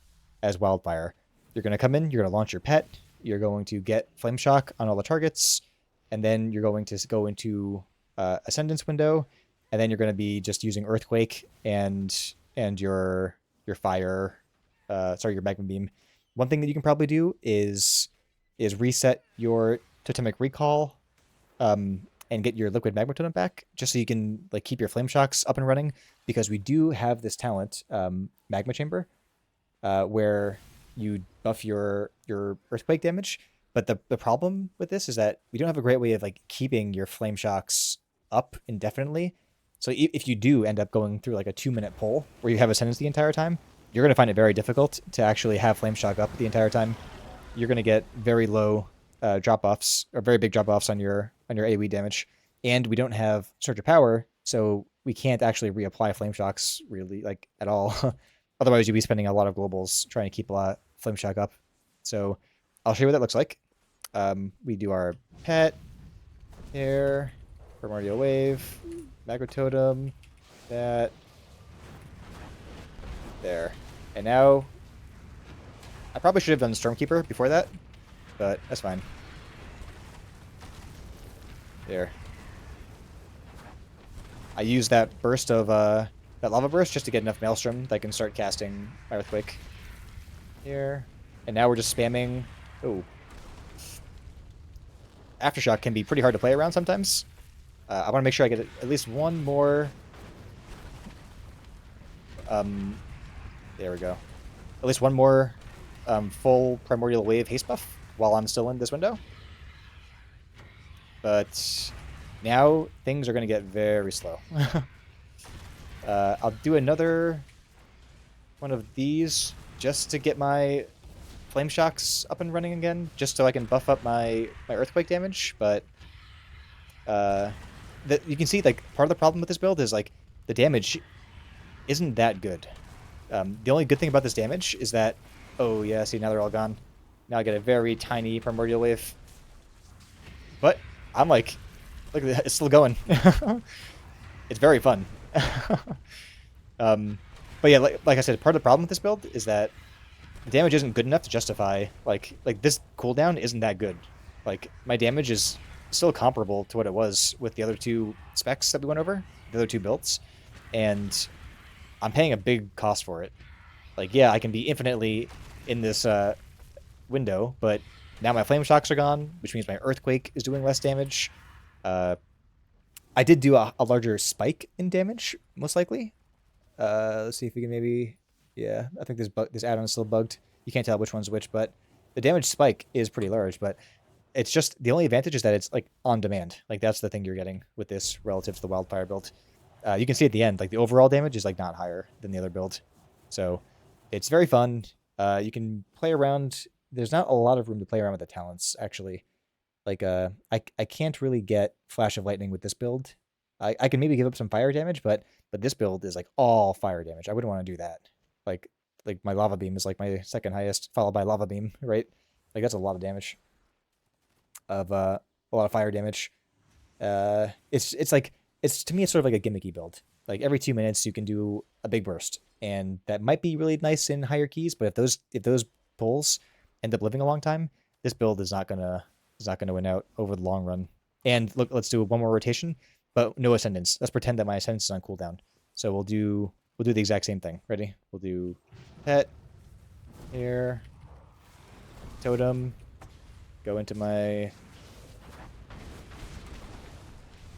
Wildfire. You're going to come in, you're going to launch your pet, you're going to get Flame Shock on all the targets, and then you're going to go into Ascendance window, and then you're going to be just using Earthquake and your fire, your Magma Beam. One thing that you can probably do is reset your Totemic Recall and get your Liquid Magma Totem back, just so you can like keep your Flame Shocks up and running, because we do have this talent, Magma Chamber, where you buff your Earthquake damage. But the problem with this is that we don't have a great way of like keeping your Flame Shocks up indefinitely. So if you do end up going through like a 2-minute pull where you have Ascendance the entire time, you're going to find it very difficult to actually have Flame Shock up the entire time. You're going to get very low drop-offs, or very big drop-offs on your AoE damage. And we don't have Surge of Power, so we can't actually reapply Flame Shocks really, like, at all. Otherwise, you'd be spending a lot of globals trying to keep a lot Flame Shock up. So I'll show you what that looks like. We do our pet here, Primordial Wave, Magma Totem, that. There. And now, I probably should have done Stormkeeper before that, but that's fine. There. I used that burst of, that lava burst just to get enough Maelstrom that I can start casting my Earthquake. Here. And now we're just spamming... Oh. Aftershock can be pretty hard to play around sometimes. I want to make sure I get at least one more... there we go. At least one more full Primordial Wave haste buff while I'm still in this window. But now things are going to get very slow. I'll do another one of these just to get my Flame Shocks up and running again, just so I can buff up my Earthquake damage. But you can see, like, part of the problem with this build is, like, the damage isn't that good. The only good thing about this damage is that... Oh, yeah, see, now they're all gone. Now I get a very tiny Primordial Wave. But I'm like... Look at that, it's still going. It's very fun. But yeah, like I said, part of the problem with this build is that the damage isn't good enough to justify... Like this cooldown isn't that good. Like, my damage is still comparable to what it was with the other two specs that we went over. The other two builds. And I'm paying a big cost for it. Like, yeah, I can be infinitely in this window, but now my Flame Shocks are gone, which means my Earthquake is doing less damage. I did do a larger spike in damage, most likely. Let's see if we can maybe... Yeah, I think this add-on is still bugged. You can't tell which one's which, but the damage spike is pretty large, but it's just... The only advantage is that it's, like, on demand. Like, that's the thing you're getting with this relative to the Wildfire build. You can see at the end, like, the overall damage is, like, not higher than the other build. So, it's very fun. You can play around... There's not a lot of room to play around with the talents, actually. Like, I can't really get Flash of Lightning with this build. I can maybe give up some fire damage, but this build is, like, all fire damage. I wouldn't want to do that. Like my Lava Beam is, like, my second highest, followed by Lava Beam, right? Like, that's a lot of damage. Of, a lot of fire damage. It's like... to me, it's sort of like a gimmicky build. Like, every 2 minutes, you can do a big burst. And that might be really nice in higher keys, but if those pulls end up living a long time, this build is not gonna win out over the long run. And look, let's do one more rotation, but no Ascendance. Let's pretend that my Ascendance is on cooldown. So we'll do the exact same thing. Ready? We'll do Pet, here, Totem, go into my...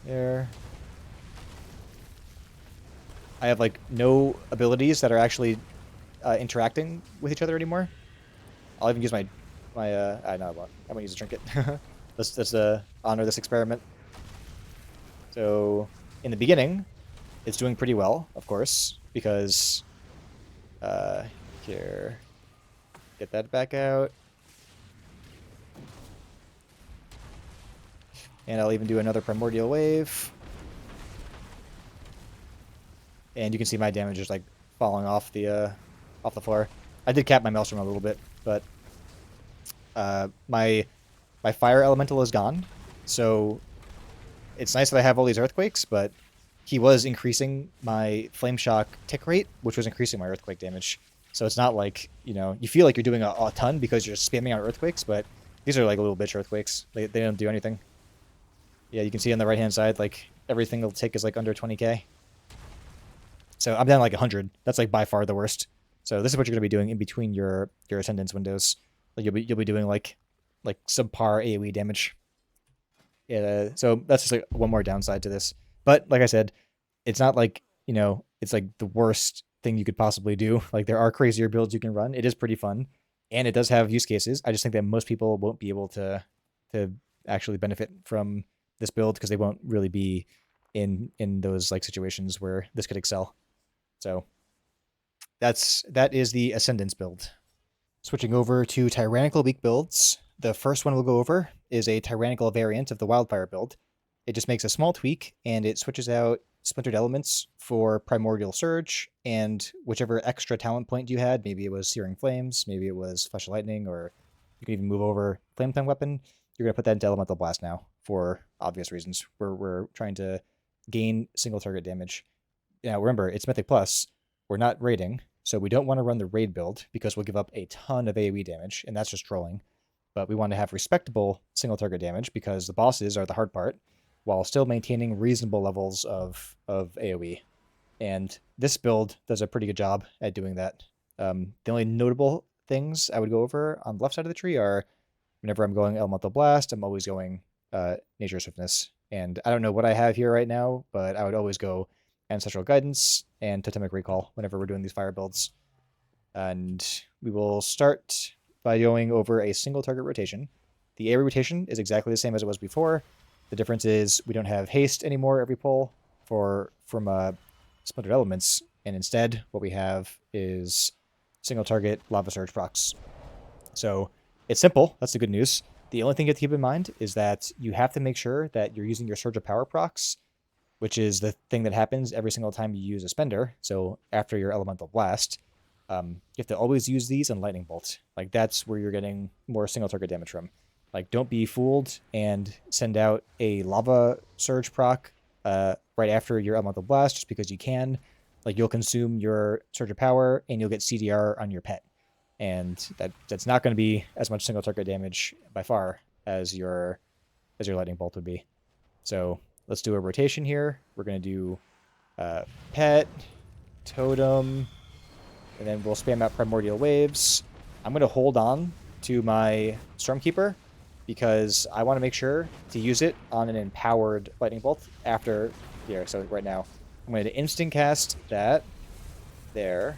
There. I have, like, no abilities that are actually interacting with each other anymore. I'll even use no, I won't. I won't use a trinket. let's honor this experiment. So, in the beginning, it's doing pretty well, of course, because here, get that back out. And I'll even do another Primordial Wave. And you can see my damage is, like, falling off the floor. I did cap my Maelstrom a little bit, but my Fire Elemental is gone. So it's nice that I have all these Earthquakes, but he was increasing my Flame Shock tick rate, which was increasing my Earthquake damage. So it's not like, you know, you feel like you're doing a ton because you're spamming out Earthquakes, but these are like little bitch Earthquakes. They don't do anything. Yeah, you can see on the right-hand side, like, every single tick is, like, under 20k. So I'm down, like, 100. That's, like, by far the worst. So this is what you're going to be doing in between your Ascendance windows. Like, you'll be doing, like subpar AoE damage. Yeah, so that's just, like, one more downside to this. But, like I said, it's not like, you know, it's, like, the worst thing you could possibly do. Like, there are crazier builds you can run. It is pretty fun. And it does have use cases. I just think that most people won't be able to actually benefit from this build because they won't really be in those, like, situations where this could excel. So that is the Ascendance build. Switching over to Tyrannical weak builds, the first one we'll go over is a Tyrannical variant of the Wildfire build. It just makes a small tweak, and it switches out Splintered Elements for Primordial Surge, and whichever extra talent point you had, maybe it was Searing Flames, maybe it was Flash of Lightning, or you can even move over Flame Tongue Weapon, you're going to put that into Elemental Blast now, for obvious reasons. We're trying to gain single target damage. Now, remember, it's Mythic Plus. We're not raiding, So we don't want to run the raid build because we'll give up a ton of AoE damage, and that's just trolling. But we want to have respectable single target damage because the bosses are the hard part, while still maintaining reasonable levels of AoE. And this build does a pretty good job at doing that. The only notable things I would go over on the left side of the tree are whenever I'm going Elemental Blast, I'm always going Nature Swiftness. And I don't know what I have here right now, but I would always go Ancestral Guidance and Totemic Recall whenever we're doing these fire builds. And we will start by going over a single target rotation. The area rotation is exactly the same as it was before. The difference is we don't have haste anymore every pull from Splintered Elements, and instead what we have is single target Lava Surge procs. So it's simple. That's the good news. The only thing you have to keep in mind is that you have to make sure that you're using your Surge of Power procs, which is the thing that happens every single time you use a spender. So after your Elemental Blast, you have to always use these and Lightning Bolt. Like, that's where you're getting more single target damage from. Like, don't be fooled and send out a Lava Surge proc right after your Elemental Blast just because you can. Like, you'll consume your Surge of Power and you'll get CDR on your pet. And that's not going to be as much single target damage by far as your Lightning Bolt would be. So let's do a rotation here. We're going to do Pet, Totem, and then we'll spam out Primordial Waves. I'm going to hold on to my Stormkeeper because I want to make sure to use it on an empowered Lightning Bolt after here. So right now, I'm going to instant cast that there.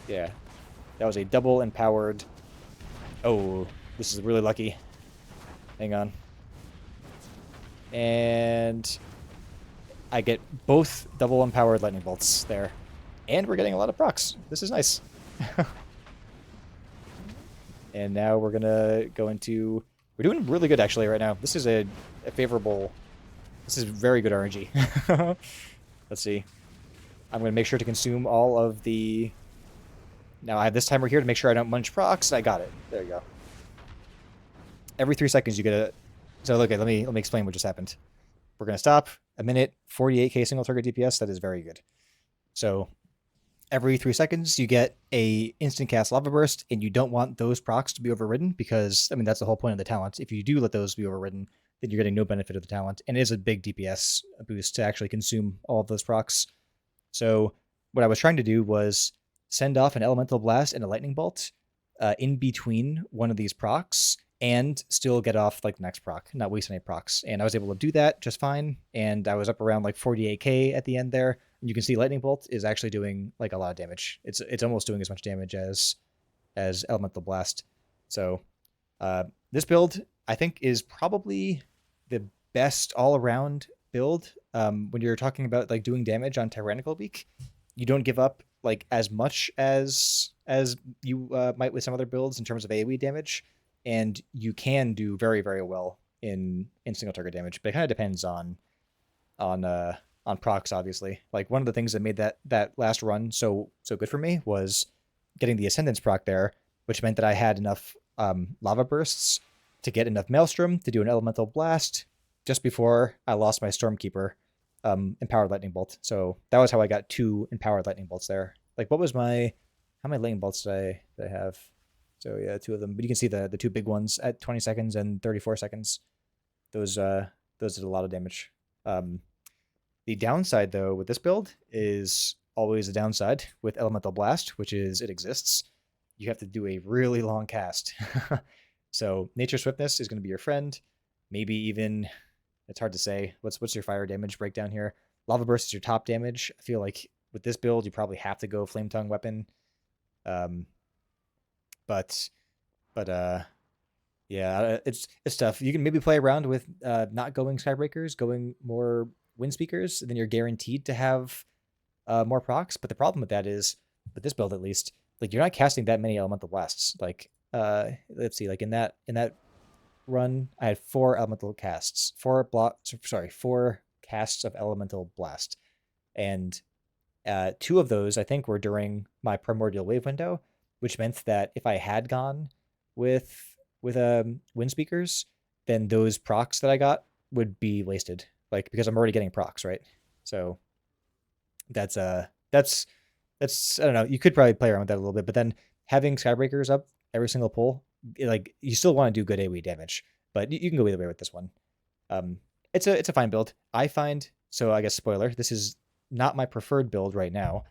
Yeah, that was a double empowered. Oh, this is really lucky. Hang on. And I get both double empowered Lightning Bolts there. And we're getting a lot of procs. This is nice. And now we're going to go into... We're doing really good, actually, right now. This is a favorable... This is very good RNG. Let's see. I'm going to make sure to consume all of the... Now I have this timer here to make sure I don't munch procs. I got it. There you go. Every 3 seconds you get a... So look, let me explain what just happened. We're going to stop. A minute, 48k single target DPS. That is very good. So every 3 seconds you get a instant cast Lava Burst, and you don't want those procs to be overridden because, I mean, that's the whole point of the talent. If you do let those be overridden, then you're getting no benefit of the talent. And it is a big DPS boost to actually consume all of those procs. So what I was trying to do was send off an Elemental Blast and a Lightning Bolt in between one of these procs and still get off like the next proc, not waste any procs. And I was able to do that just fine. And I was up around like 48k at the end there. And you can see Lightning Bolt is actually doing like a lot of damage. It's almost doing as much damage as Elemental Blast. So this build, I think, is probably the best all-around build. When you're talking about like doing damage on Tyrannical week, you don't give up like as much as you might with some other builds in terms of AoE damage, and you can do very, very well in single target damage. But it kind of depends on procs, obviously. Like, one of the things that made that last run so good for me was getting the Ascendance proc there, which meant that I had enough Lava Bursts to get enough Maelstrom to do an Elemental Blast just before I lost my Stormkeeper Empowered Lightning Bolt. So that was how I got 2 Empowered Lightning Bolts there. Like, how many Lightning Bolts did I have? So yeah, 2 of them. But you can see the 2 big ones at 20 seconds and 34 seconds. Those did a lot of damage. The downside, though, with this build is always a downside with Elemental Blast, which is it exists. You have to do a really long cast. So Nature Swiftness is going to be your friend. Maybe even, it's hard to say. What's your fire damage breakdown here? Lava Burst is your top damage. I feel like with this build, you probably have to go Flame Tongue Weapon. But yeah, it's tough. You can maybe play around with not going Skybreakers, going more Wind Speakers, then you're guaranteed to have more procs. But the problem with that is, with this build at least, like, you're not casting that many Elemental Blasts. Like, let's see, like in that run, I had 4 elemental casts, 4 casts of Elemental Blast, and 2 of those I think were during my Primordial Wave window, which meant that if I had gone with Wind Speakers, then those procs that I got would be wasted, like, because I'm already getting procs, right? So that's That's, I don't know. You could probably play around with that a little bit, but then having Skybreakers up every single pull, like you still want to do good AoE damage, but you can go either way with this one. Um, it's a fine build. I find, so I guess spoiler, this is not my preferred build right now.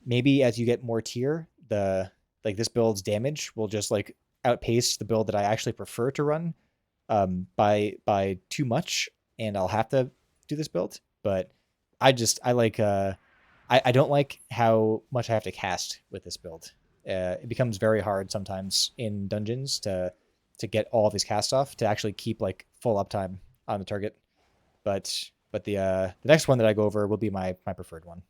Maybe as you get more tier, the like this build's damage will just like outpace the build that I actually prefer to run by too much, and I'll have to do this build. But I like I don't like how much I have to cast with this build. It becomes very hard sometimes in dungeons to get all of these casts off to actually keep like full uptime on the target. But the next one that I go over will be my preferred one.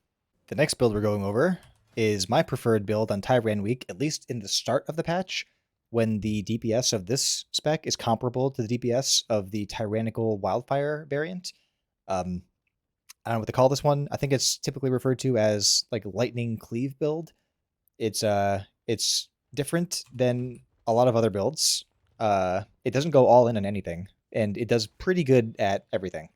The next build we're going over is my preferred build on Tyrann week, at least in the start of the patch, when the DPS of this spec is comparable to the DPS of the Tyrannical Wildfire variant. I don't know what to call this one. I think it's typically referred to as like Lightning Cleave build. It's different than a lot of other builds. It doesn't go all in on anything, and it does pretty good at everything.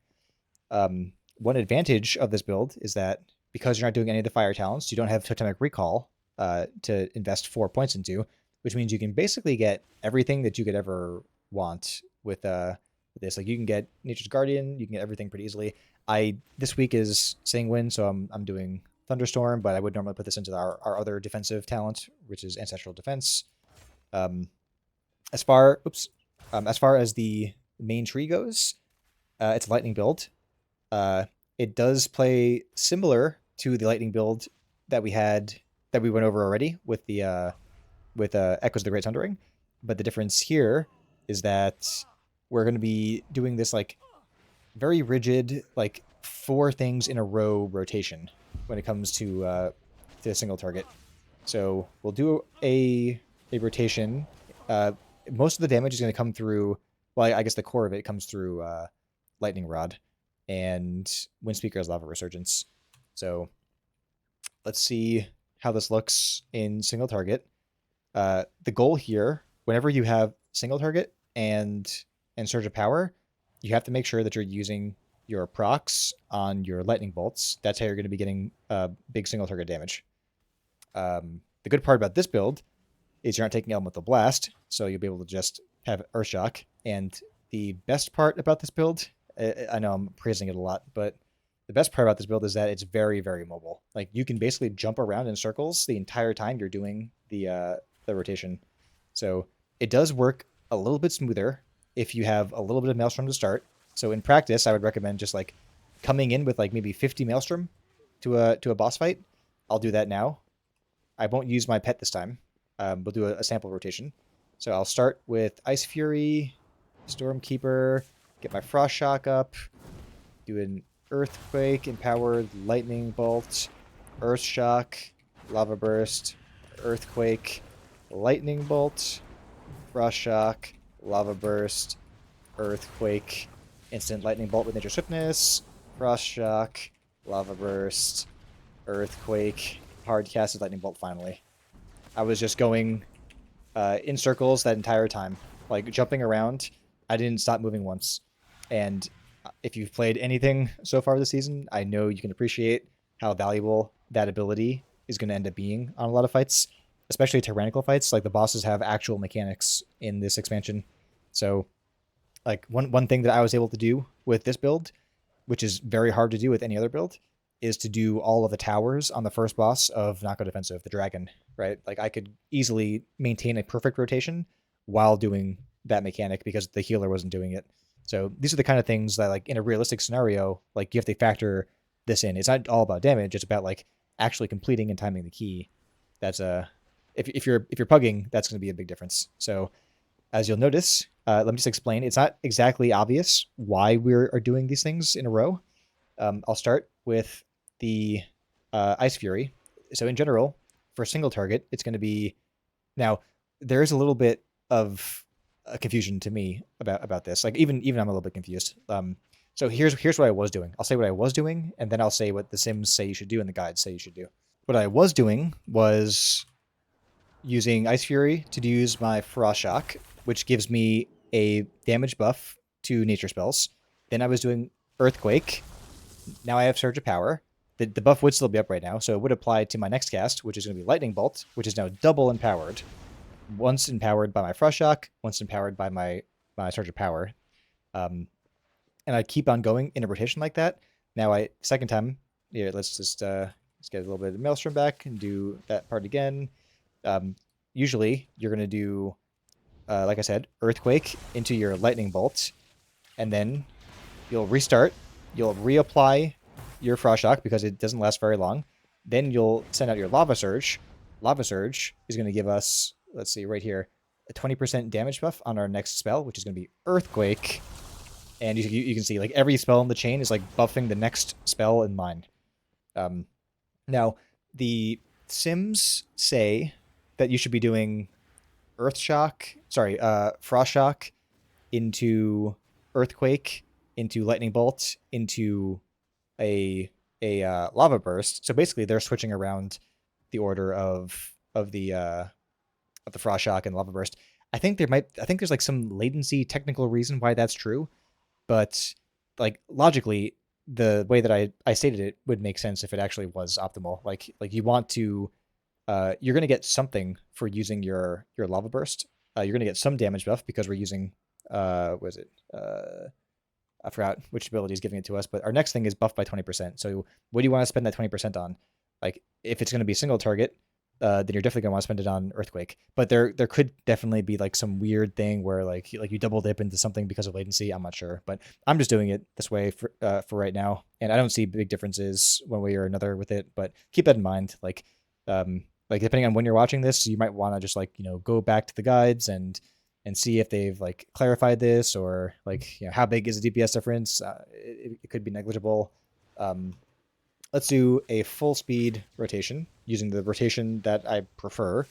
One advantage of this build is that because you're not doing any of the fire talents, you don't have totemic recall to invest 4 points into, which means you can basically get everything that you could ever want with this. Like you can get Nature's Guardian, you can get everything pretty easily. This week is Sanguine, so I'm doing Thunderstorm, but I would normally put this into our other defensive talent, which is Ancestral Defense. As far as the main tree goes, it's a lightning build. It does play similar to the lightning build that we went over already with the Echoes of the Great Sundering, but the difference here is that we're going to be doing this like very rigid, like 4 things in a row rotation when it comes to a single target. So we'll do a rotation. Most of the damage is going to come through. Well, I guess the core of it comes through Lightning Rod and Windspeaker's Lava Resurgence. So let's see how this looks in single target. The goal here, whenever you have single target and Surge of Power, you have to make sure that you're using your procs on your lightning bolts. That's how you're going to be getting big single target damage. The good part about this build is you're not taking Elemental Blast, so you'll be able to just have Earthshock. And the best part about this build, I know I'm praising it a lot, but the best part about this build is that it's very, very mobile. Like you can basically jump around in circles the entire time you're doing the rotation. So it does work a little bit smoother if you have a little bit of Maelstrom to start. So in practice, I would recommend just like coming in with like maybe 50 Maelstrom to a boss fight. I'll do that now. I won't use my pet this time. We'll do a sample rotation. So I'll start with Ice Fury, Stormkeeper, get my Frost Shock up, do an Earthquake, Empowered, Lightning Bolt, Earth Shock, Lava Burst, Earthquake, Lightning Bolt, Frost Shock, Lava Burst, Earthquake, Instant Lightning Bolt with Nature Swiftness, Frost Shock, Lava Burst, Earthquake, hard casted Lightning Bolt finally. I was just going in circles that entire time, like jumping around. I didn't stop moving once. And if you've played anything so far this season, I know you can appreciate how valuable that ability is going to end up being on a lot of fights, especially tyrannical fights. Like the bosses have actual mechanics in this expansion. So like one thing that I was able to do with this build, which is very hard to do with any other build, is to do all of the towers on the first boss of Nako Defensive, the dragon, right? Like I could easily maintain a perfect rotation while doing that mechanic because the healer wasn't doing it. So these are the kind of things that like in a realistic scenario, like you have to factor this in. It's not all about damage. It's about like actually completing and timing the key. That's if you're pugging, that's going to be a big difference. So as you'll notice, let me just explain. It's not exactly obvious why we are doing these things in a row. I'll start with the Ice Fury. So in general, for a single target, it's going to be... Now, there is a little bit of confusion to me about this. Like even I'm a little bit confused. So here's what I was doing. I'll say what I was doing, and then I'll say what the Sims say you should do and the guides say you should do. What I was doing was using Ice Fury to use my Frost Shock, which gives me a damage buff to nature spells. Then I was doing Earthquake. Now I have Surge of Power. the buff would still be up right now, so it would apply to my next cast, which is going to be Lightning Bolt, which is now double empowered. Once empowered by my Frost Shock, once empowered by my Surge of Power. And I keep on going in a rotation like that. Now second time, yeah, let's get a little bit of Maelstrom back and do that part again. Usually you're going to do, like I said, Earthquake into your Lightning Bolt, and then you'll restart. You'll reapply your Frost Shock because it doesn't last very long. Then you'll send out your Lava Surge. Lava Surge is going to give us, let's see, right here, a 20% damage buff on our next spell, which is going to be Earthquake. And you can see, like, every spell in the chain is, like, buffing the next spell in line. Now, the Sims say that you should be doing Frost Shock into Earthquake, into Lightning Bolt, into a Lava Burst. So basically, they're switching around the order of the Frost Shock and Lava Burst. I think there's like some latency technical reason why that's true, but like logically, the way that I stated it would make sense if it actually was optimal. Like you want to, you're gonna get something for using your Lava Burst. You're gonna get some damage buff because we're using what is it? I forgot which ability is giving it to us, but our next thing is buff by 20%. So what do you want to spend that 20% on? Like if it's going to be a single target, then you're definitely going to want to spend it on Earthquake. But there could definitely be like some weird thing where like you double dip into something because of latency. I'm not sure, but I'm just doing it this way for right now, and I don't see big differences one way or another with it. But keep that in mind. Like depending on when you're watching this, you might want to just go back to the guides and see if they've like clarified this, or like how big is the DPS difference. It could be negligible. Let's do a full speed rotation using the rotation that I prefer,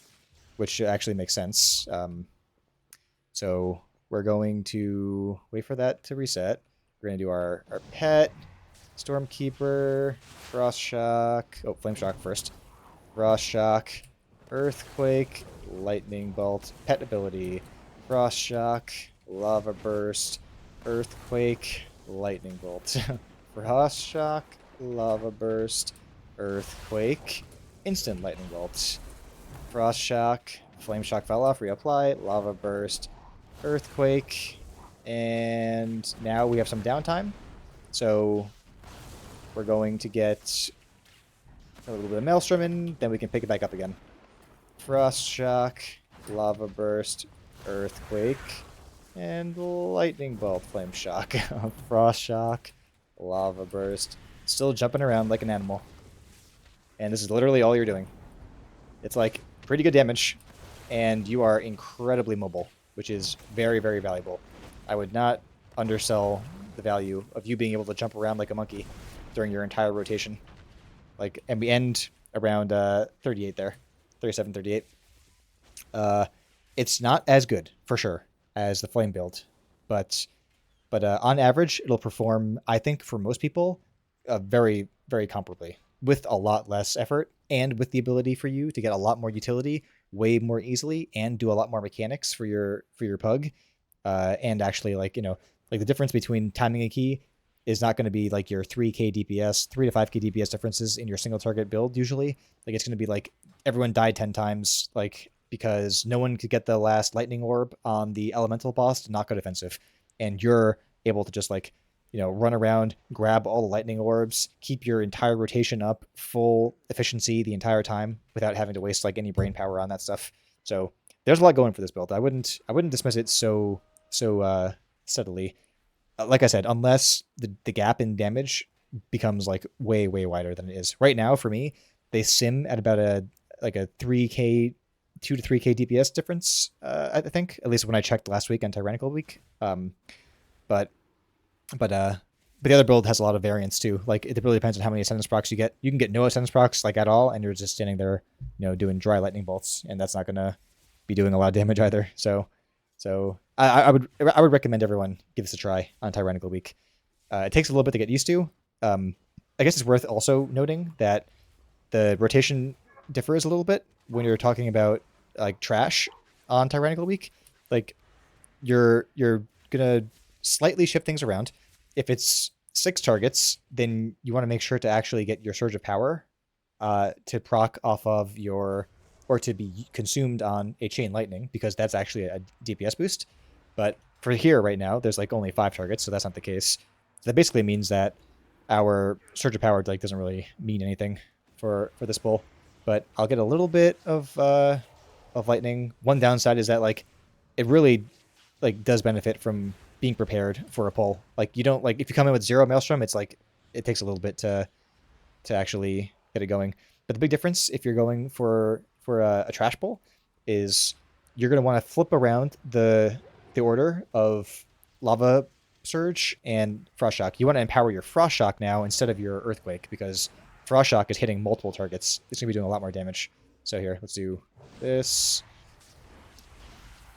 which actually makes sense. So we're going to wait for that to reset. We're going to do our pet, Stormkeeper, Frost Shock. Oh, Flame Shock first. Frost Shock, Earthquake, Lightning Bolt, pet ability, Frost Shock, Lava Burst, Earthquake, Lightning Bolt. Frost Shock, Lava Burst, Earthquake, Instant Lightning Bolt. Frost Shock, Flame Shock fell off, reapply, Lava Burst, Earthquake, and now we have some downtime. So we're going to get a little bit of Maelstrom in, then we can pick it back up again. Frost Shock, Lava Burst, Earthquake, and Lightning Bolt, Flame Shock. Frost Shock, Lava Burst. Still jumping around like an animal. And this is literally all you're doing. It's like pretty good damage, and you are incredibly mobile, which is very, very valuable. I would not undersell the value of you being able to jump around like a monkey during your entire rotation. And we end around 38 there. 37, 38. It's not as good, for sure, as the Flame build. But on average, it'll perform, I think, for most people, very, very comparably, with a lot less effort, and with the ability for you to get a lot more utility way more easily, and do a lot more mechanics for your pug. And actually, the difference between timing a key is not going to be like your 3k DPS, 3 to 5k DPS differences in your single target build usually. Like it's going to be like everyone died 10 times, because no one could get the last lightning orb on the elemental boss to not go defensive. And you're able to just run around, grab all the lightning orbs, keep your entire rotation up, full efficiency the entire time without having to waste any brain power on that stuff. So there's a lot going for this build. I wouldn't dismiss it so steadily. Like I said, unless the gap in damage becomes way, way wider than it is. Right now, for me, they sim at about a 3k, 2 to 3k DPS difference, I think, at least when I checked last week on Tyrannical week. But the other build has a lot of variance too. It really depends on how many Ascendance procs you get. You can get no Ascendance procs at all, and you're just standing there, doing dry lightning bolts, and that's not gonna be doing a lot of damage either. So I would recommend everyone give this a try on Tyrannical week. It takes a little bit to get used to. I guess it's worth also noting that the rotation differs a little bit when you're talking about trash on Tyrannical week. You're gonna slightly shift things around. If it's 6 targets, then you want to make sure to actually get your Surge of Power to proc off of your, or to be consumed on a Chain Lightning, because that's actually a DPS boost. But for here right now, there's like only 5 targets, so that's not the case. So that basically means that our Surge of Power like doesn't really mean anything for this pull. But I'll get a little bit of lightning. One downside is that like it really like does benefit from being prepared for a pull. Like you don't like if you come in with 0 Maelstrom, it's like it takes a little bit to actually get it going. But the big difference if you're going for a trash pull is you're going to want to flip around the order of Lava Surge and Frost Shock. You want to empower your Frost Shock now instead of your Earthquake, because Frost Shock is hitting multiple targets. It's going to be doing a lot more damage. So here, let's do this.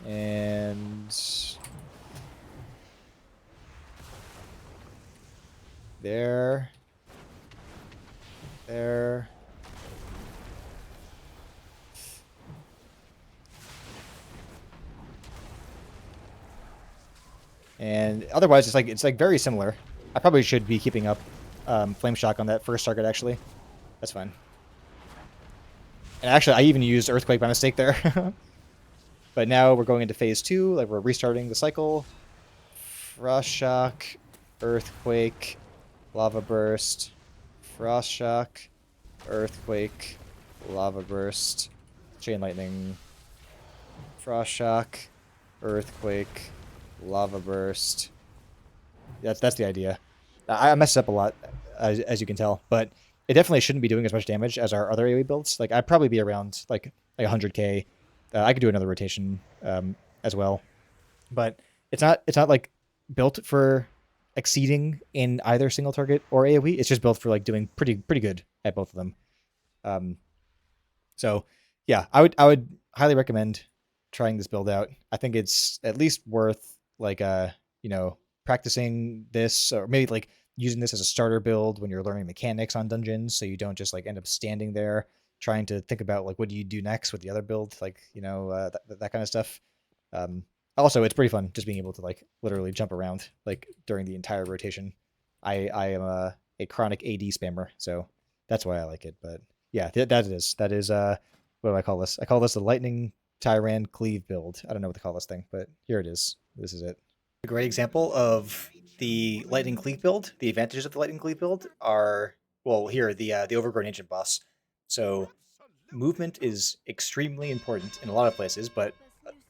And there. And otherwise, it's like very similar. I probably should be keeping up Flame Shock on that first target, actually. That's fine. And actually, I even used Earthquake by mistake there. But now we're going into phase 2. Like, we're restarting the cycle. Frost Shock, Earthquake, Lava Burst, Frost Shock, Earthquake, Lava Burst, Chain Lightning, Frost Shock, Earthquake, Lava Burst. That's the idea. I messed up a lot, as you can tell, but it definitely shouldn't be doing as much damage as our other AoE builds. Like I'd probably be around like 100k. I could do another rotation as well, but it's not like built for exceeding in either single target or AoE. It's just built for like doing pretty good at both of them. So yeah, I would highly recommend trying this build out. I think it's at least worth like practicing this, or maybe like using this as a starter build when you're learning mechanics on dungeons, so you don't just like end up standing there trying to think about like what do you do next with the other build, like that kind of stuff. Um, Also, it's pretty fun just being able to like literally jump around like during the entire rotation. I am a chronic AD spammer, so that's why I like it. But yeah, that is what do I call this? I call this the Lightning Tyran Cleave build. I don't know what to call this thing, but here it is. This is it. A great example of the Lightning Cleave build. The advantages of the Lightning Cleave build are, well, here the Overgrown Ancient boss. So movement is extremely important in a lot of places, but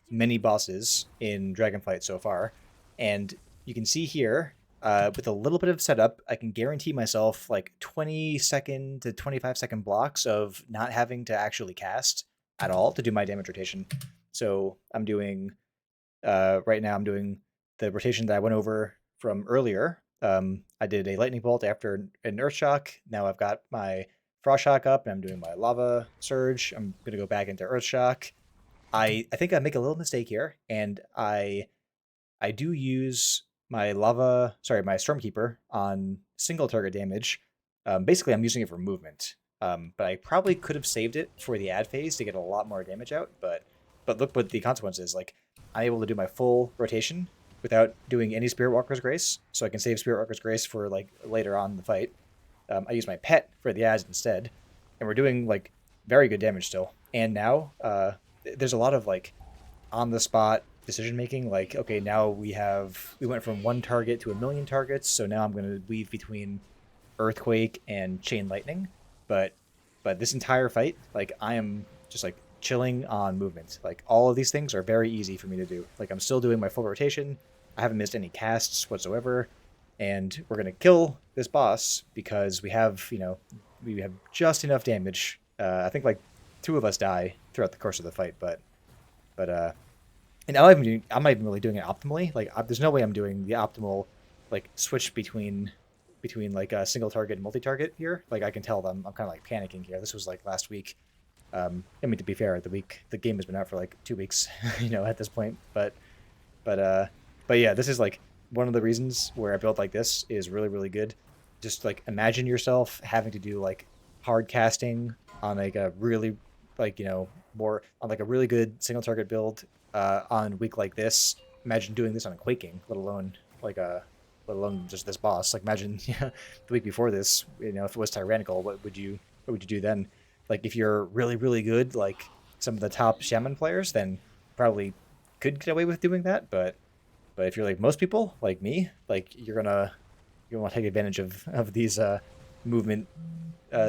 many bosses in Dragonflight so far. And you can see here, with a little bit of setup, I can guarantee myself like 20-second to 25-second blocks of not having to actually cast at all to do my damage rotation. So I'm doing, right now I'm doing the rotation that I went over from earlier. I did a Lightning Bolt after an Earth Shock. Now I've got my Frost Shock up, and I'm doing my Lava Surge. I'm going to go back into Earth Shock. I think I make a little mistake here, and I do use my my Stormkeeper on single target damage. Basically, I'm using it for movement. But I probably could have saved it for the ad phase to get a lot more damage out. But look what the consequence is. Like, I'm able to do my full rotation without doing any Spirit Walker's Grace, so I can save Spirit Walker's Grace for like later on in the fight. I use my pet for the ads instead, and we're doing like very good damage still. And now there's a lot of like on the spot decision making. Like, okay, now we went from 1 target to 1,000,000 targets, so now I'm going to weave between Earthquake and Chain Lightning. But this entire fight, like I am just like chilling on movement. Like all of these things are very easy for me to do. Like I'm still doing my full rotation. I haven't missed any casts whatsoever. And we're going to kill this boss because we have just enough damage. I think like 2 of us die throughout the course of the fight, but and I'm not even really doing it optimally. Like there's no way I'm doing the optimal like switch between like a single target and multi-target here. Like I can tell them I'm kind of like panicking here. This was like last week. I mean, to be fair, the game has been out for like 2 weeks, at this point. But yeah, this is like one of the reasons where a build like this is really, really good. Just like imagine yourself having to do like hard casting on like a really like more on like a really good single target build on a week like this. Imagine doing this on a Quaking, let alone like a let alone just this boss. Like imagine the week before this, if it was Tyrannical, what would you do then? Like if you're really really good, like some of the top shaman players, then probably could get away with doing that. But if you're like most people, like me, like you want to take advantage of these movement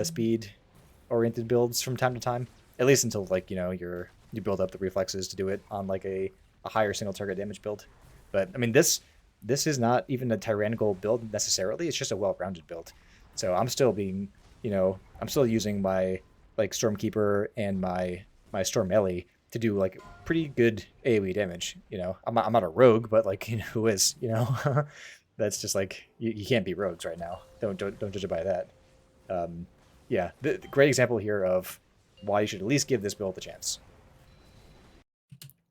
speed oriented builds from time to time, at least until like you build up the reflexes to do it on like a higher single target damage build. But I mean this is not even a tyrannical build necessarily. It's just a well-rounded build. So I'm still being I'm still using my like Stormkeeper and my Storm Ellie to do like pretty good AoE damage. I'm not a rogue, but like who is that's just like you can't beat rogues right now. Don't judge it by that. Um, yeah, the great example here of why you should at least give this build a chance.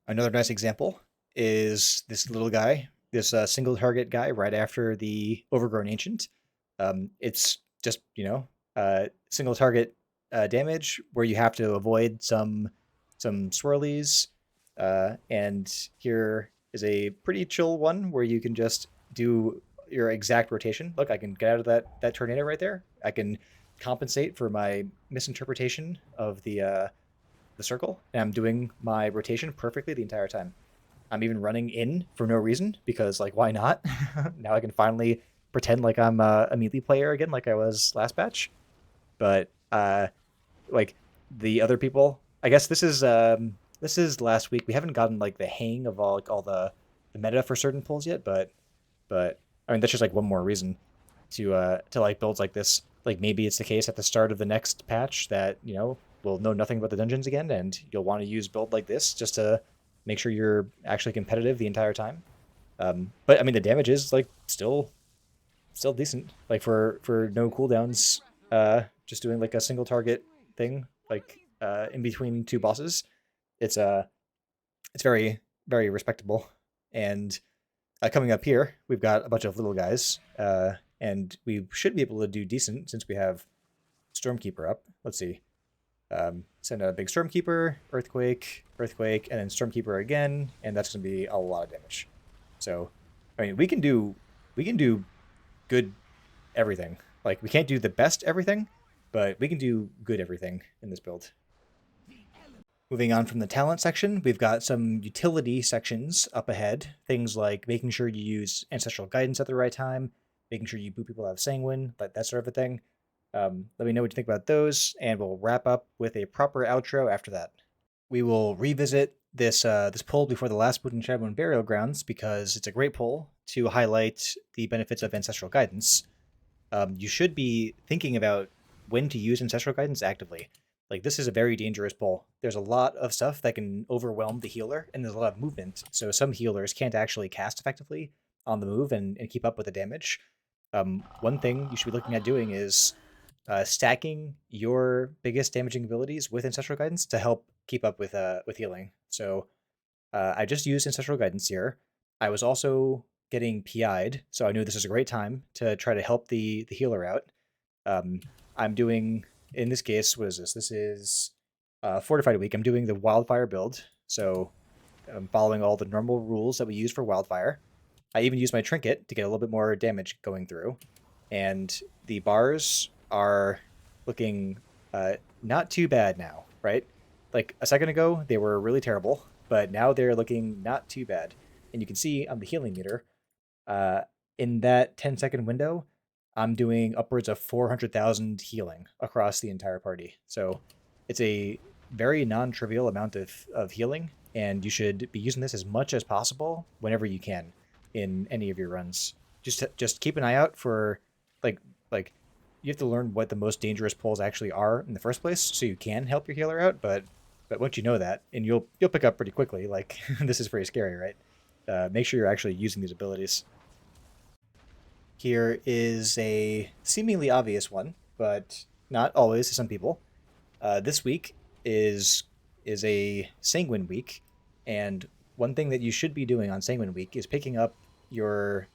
Another nice example is this little guy, this single target guy right after the Overgrown Ancient. It's just, single target damage where you have to avoid some swirlies. And here is a pretty chill one where you can just do your exact rotation. Look, I can get out of that tornado right there. I can compensate for my misinterpretation of the circle, and I'm doing my rotation perfectly the entire time. I'm even running in for no reason because, like, why not? Now I can finally pretend like I'm a melee player again, like I was last batch. But like the other people, I guess this is last week. We haven't gotten like the hang of all the meta for certain pulls yet, but I mean that's just like one more reason to like builds like this. Like maybe it's the case at the start of the next patch that we'll know nothing about the dungeons again, and you'll want to use build like this just to make sure you're actually competitive the entire time. But I mean the damage is like still decent. Like for no cooldowns, just doing like a single target thing, like in between two bosses, it's it's very very respectable. And coming up here, we've got a bunch of little guys, and we should be able to do decent since we have Stormkeeper up. Let's see. Send out a big Stormkeeper, Earthquake, Earthquake, and then Stormkeeper again, and that's going to be a lot of damage. So, I mean, we can do good everything. Like we can't do the best everything, but we can do good everything in this build. Moving on from the talent section, we've got some utility sections up ahead. Things like making sure you use Ancestral Guidance at the right time, making sure you boot people out of Sanguine, like that sort of a thing. Let me know what you think about those, and we'll wrap up with a proper outro after that. We will revisit this poll before the last boot in Shadow and Burial Grounds because it's a great poll to highlight the benefits of Ancestral Guidance. You should be thinking about when to use Ancestral Guidance actively. Like, this is a very dangerous pull. There's a lot of stuff that can overwhelm the healer, and there's a lot of movement, so some healers can't actually cast effectively on the move and keep up with the damage. One thing you should be looking at doing is stacking your biggest damaging abilities with Ancestral Guidance to help keep up with healing. So I just used Ancestral Guidance here. I was also getting PI'd, so I knew this was a great time to try to help the healer out. Um, I'm doing, in this case, what is this? This is Fortified week. I'm doing the Wildfire build, so I'm following all the normal rules that we use for Wildfire. I even use my trinket to get a little bit more damage going through, and the bars are looking not too bad now, right? Like a second ago, they were really terrible, but now they're looking not too bad. And you can see on the healing meter, uh, in that 10-second window, I'm doing upwards of 400,000 healing across the entire party. So it's a very non-trivial amount of healing, and you should be using this as much as possible whenever you can in any of your runs. Just keep an eye out for like like you have to learn what the most dangerous pulls actually are in the first place, so you can help your healer out. But once you know that, and you'll pick up pretty quickly. Like this is pretty scary, right? Make sure you're actually using these abilities. Here is a seemingly obvious one, but not always to some people. This week is a Sanguine week, and one thing that you should be doing on Sanguine week is picking up your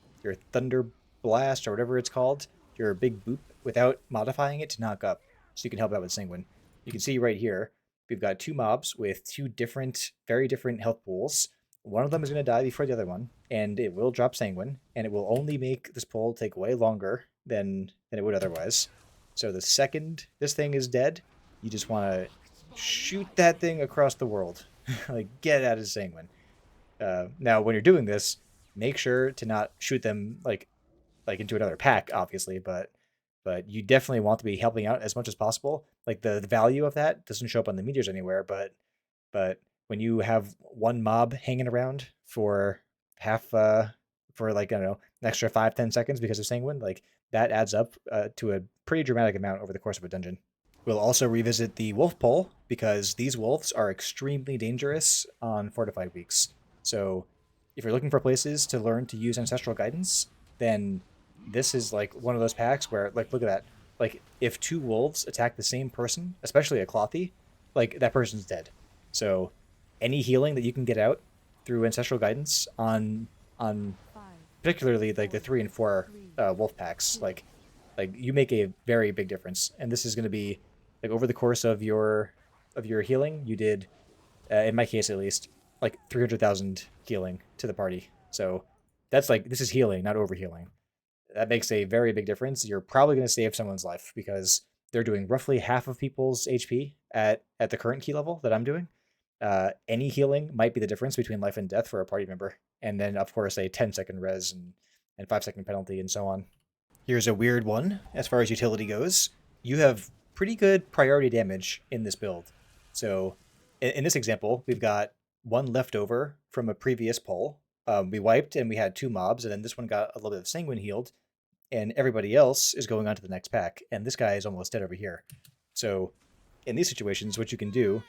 Thunder Blast or whatever it's called, your big boop, without modifying it to knock up, so you can help out with Sanguine. You can see right here we've got two mobs with two different, very different health pools. one of them is going to die before the other one, and it will drop Sanguine, and it will only make this pull take way longer than it would otherwise. So the second this thing is dead, you just want to shoot that thing across the world. Like, get out of Sanguine. Now, when you're doing this, make sure to not shoot them like into another pack, obviously, but you definitely want to be helping out as much as possible. Like the value of that doesn't show up on the meteors anywhere, but when you have one mob hanging around for half for like I don't know an extra 5-10 seconds because of Sanguine, like that adds up to a pretty dramatic amount over the course of a dungeon. We'll also revisit the wolf poll because these wolves are extremely dangerous on fortified weeks. So if you're looking for places to learn to use ancestral guidance, then this is like one of those packs where like look at that. Like if two wolves attack the same person, especially a clothy, like that person's dead. So any healing that you can get out through ancestral guidance on particularly like the 3 and 4 wolf packs, like you make a very big difference. And this is going to be like over the course of your healing, you did in my case at least like 300,000 healing to the party. So that's like this is healing, not over healing. That makes a very big difference. You're probably going to save someone's life because they're doing roughly half of people's HP at the current key level that I'm doing. Any healing might be the difference between life and death for a party member, and then of course a 10-second res and 5-second penalty and so on. Here's a weird one as far as utility goes. You have pretty good priority damage in this build. So in this example, we've got one left over from a previous pull. We wiped and we had 2 mobs, and then this one got a little bit of Sanguine healed, and everybody else is going on to the next pack, and this guy is almost dead over here. So in these situations, what you can do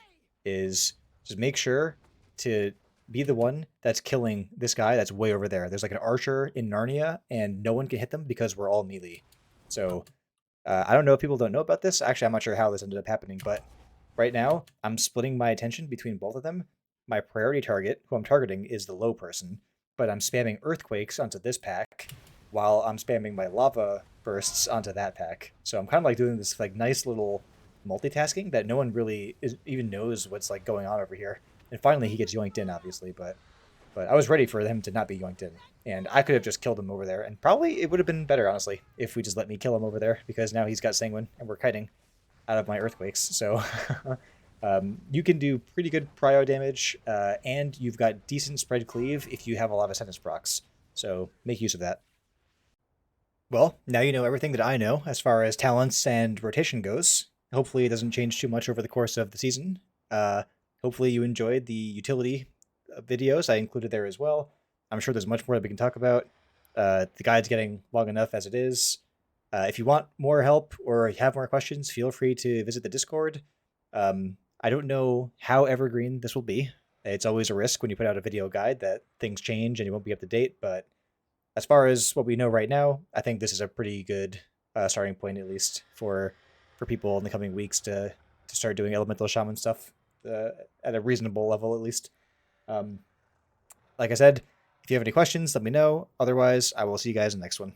is just make sure to be the one that's killing this guy that's way over there. There's like an archer in Narnia, and no one can hit them because we're all melee. So I don't know if people don't know about this. Actually, I'm not sure how this ended up happening, but right now I'm splitting my attention between both of them. My priority target, who I'm targeting, is the low person, but I'm spamming earthquakes onto this pack while I'm spamming my lava bursts onto that pack. So I'm kind of like doing this like nice little multitasking that no one really even knows what's like going on over here. And finally he gets yoinked in, obviously, but I was ready for him to not be yoinked in. And I could have just killed him over there, and probably it would have been better, honestly, if we just let me kill him over there, because now he's got Sanguine, and we're kiting out of my earthquakes. So you can do pretty good prio damage, and you've got decent spread cleave if you have a lot of Ascendance procs. So make use of that. Well, now you know everything that I know as far as talents and rotation goes. Hopefully it doesn't change too much over the course of the season. Uh, Hopefully you enjoyed the utility videos I included there as well. I'm sure there's much more that we can talk about. The guide's getting long enough as it is. If you want more help or have more questions, feel free to visit the Discord. I don't know how evergreen this will be. It's always a risk when you put out a video guide that things change and you won't be up to date, but as far as what we know right now, I think this is a pretty good starting point, at least for people in the coming weeks to start doing elemental shaman stuff at a reasonable level, at least. Um, like I said, if you have any questions, let me know. Otherwise, I will see you guys in the next one.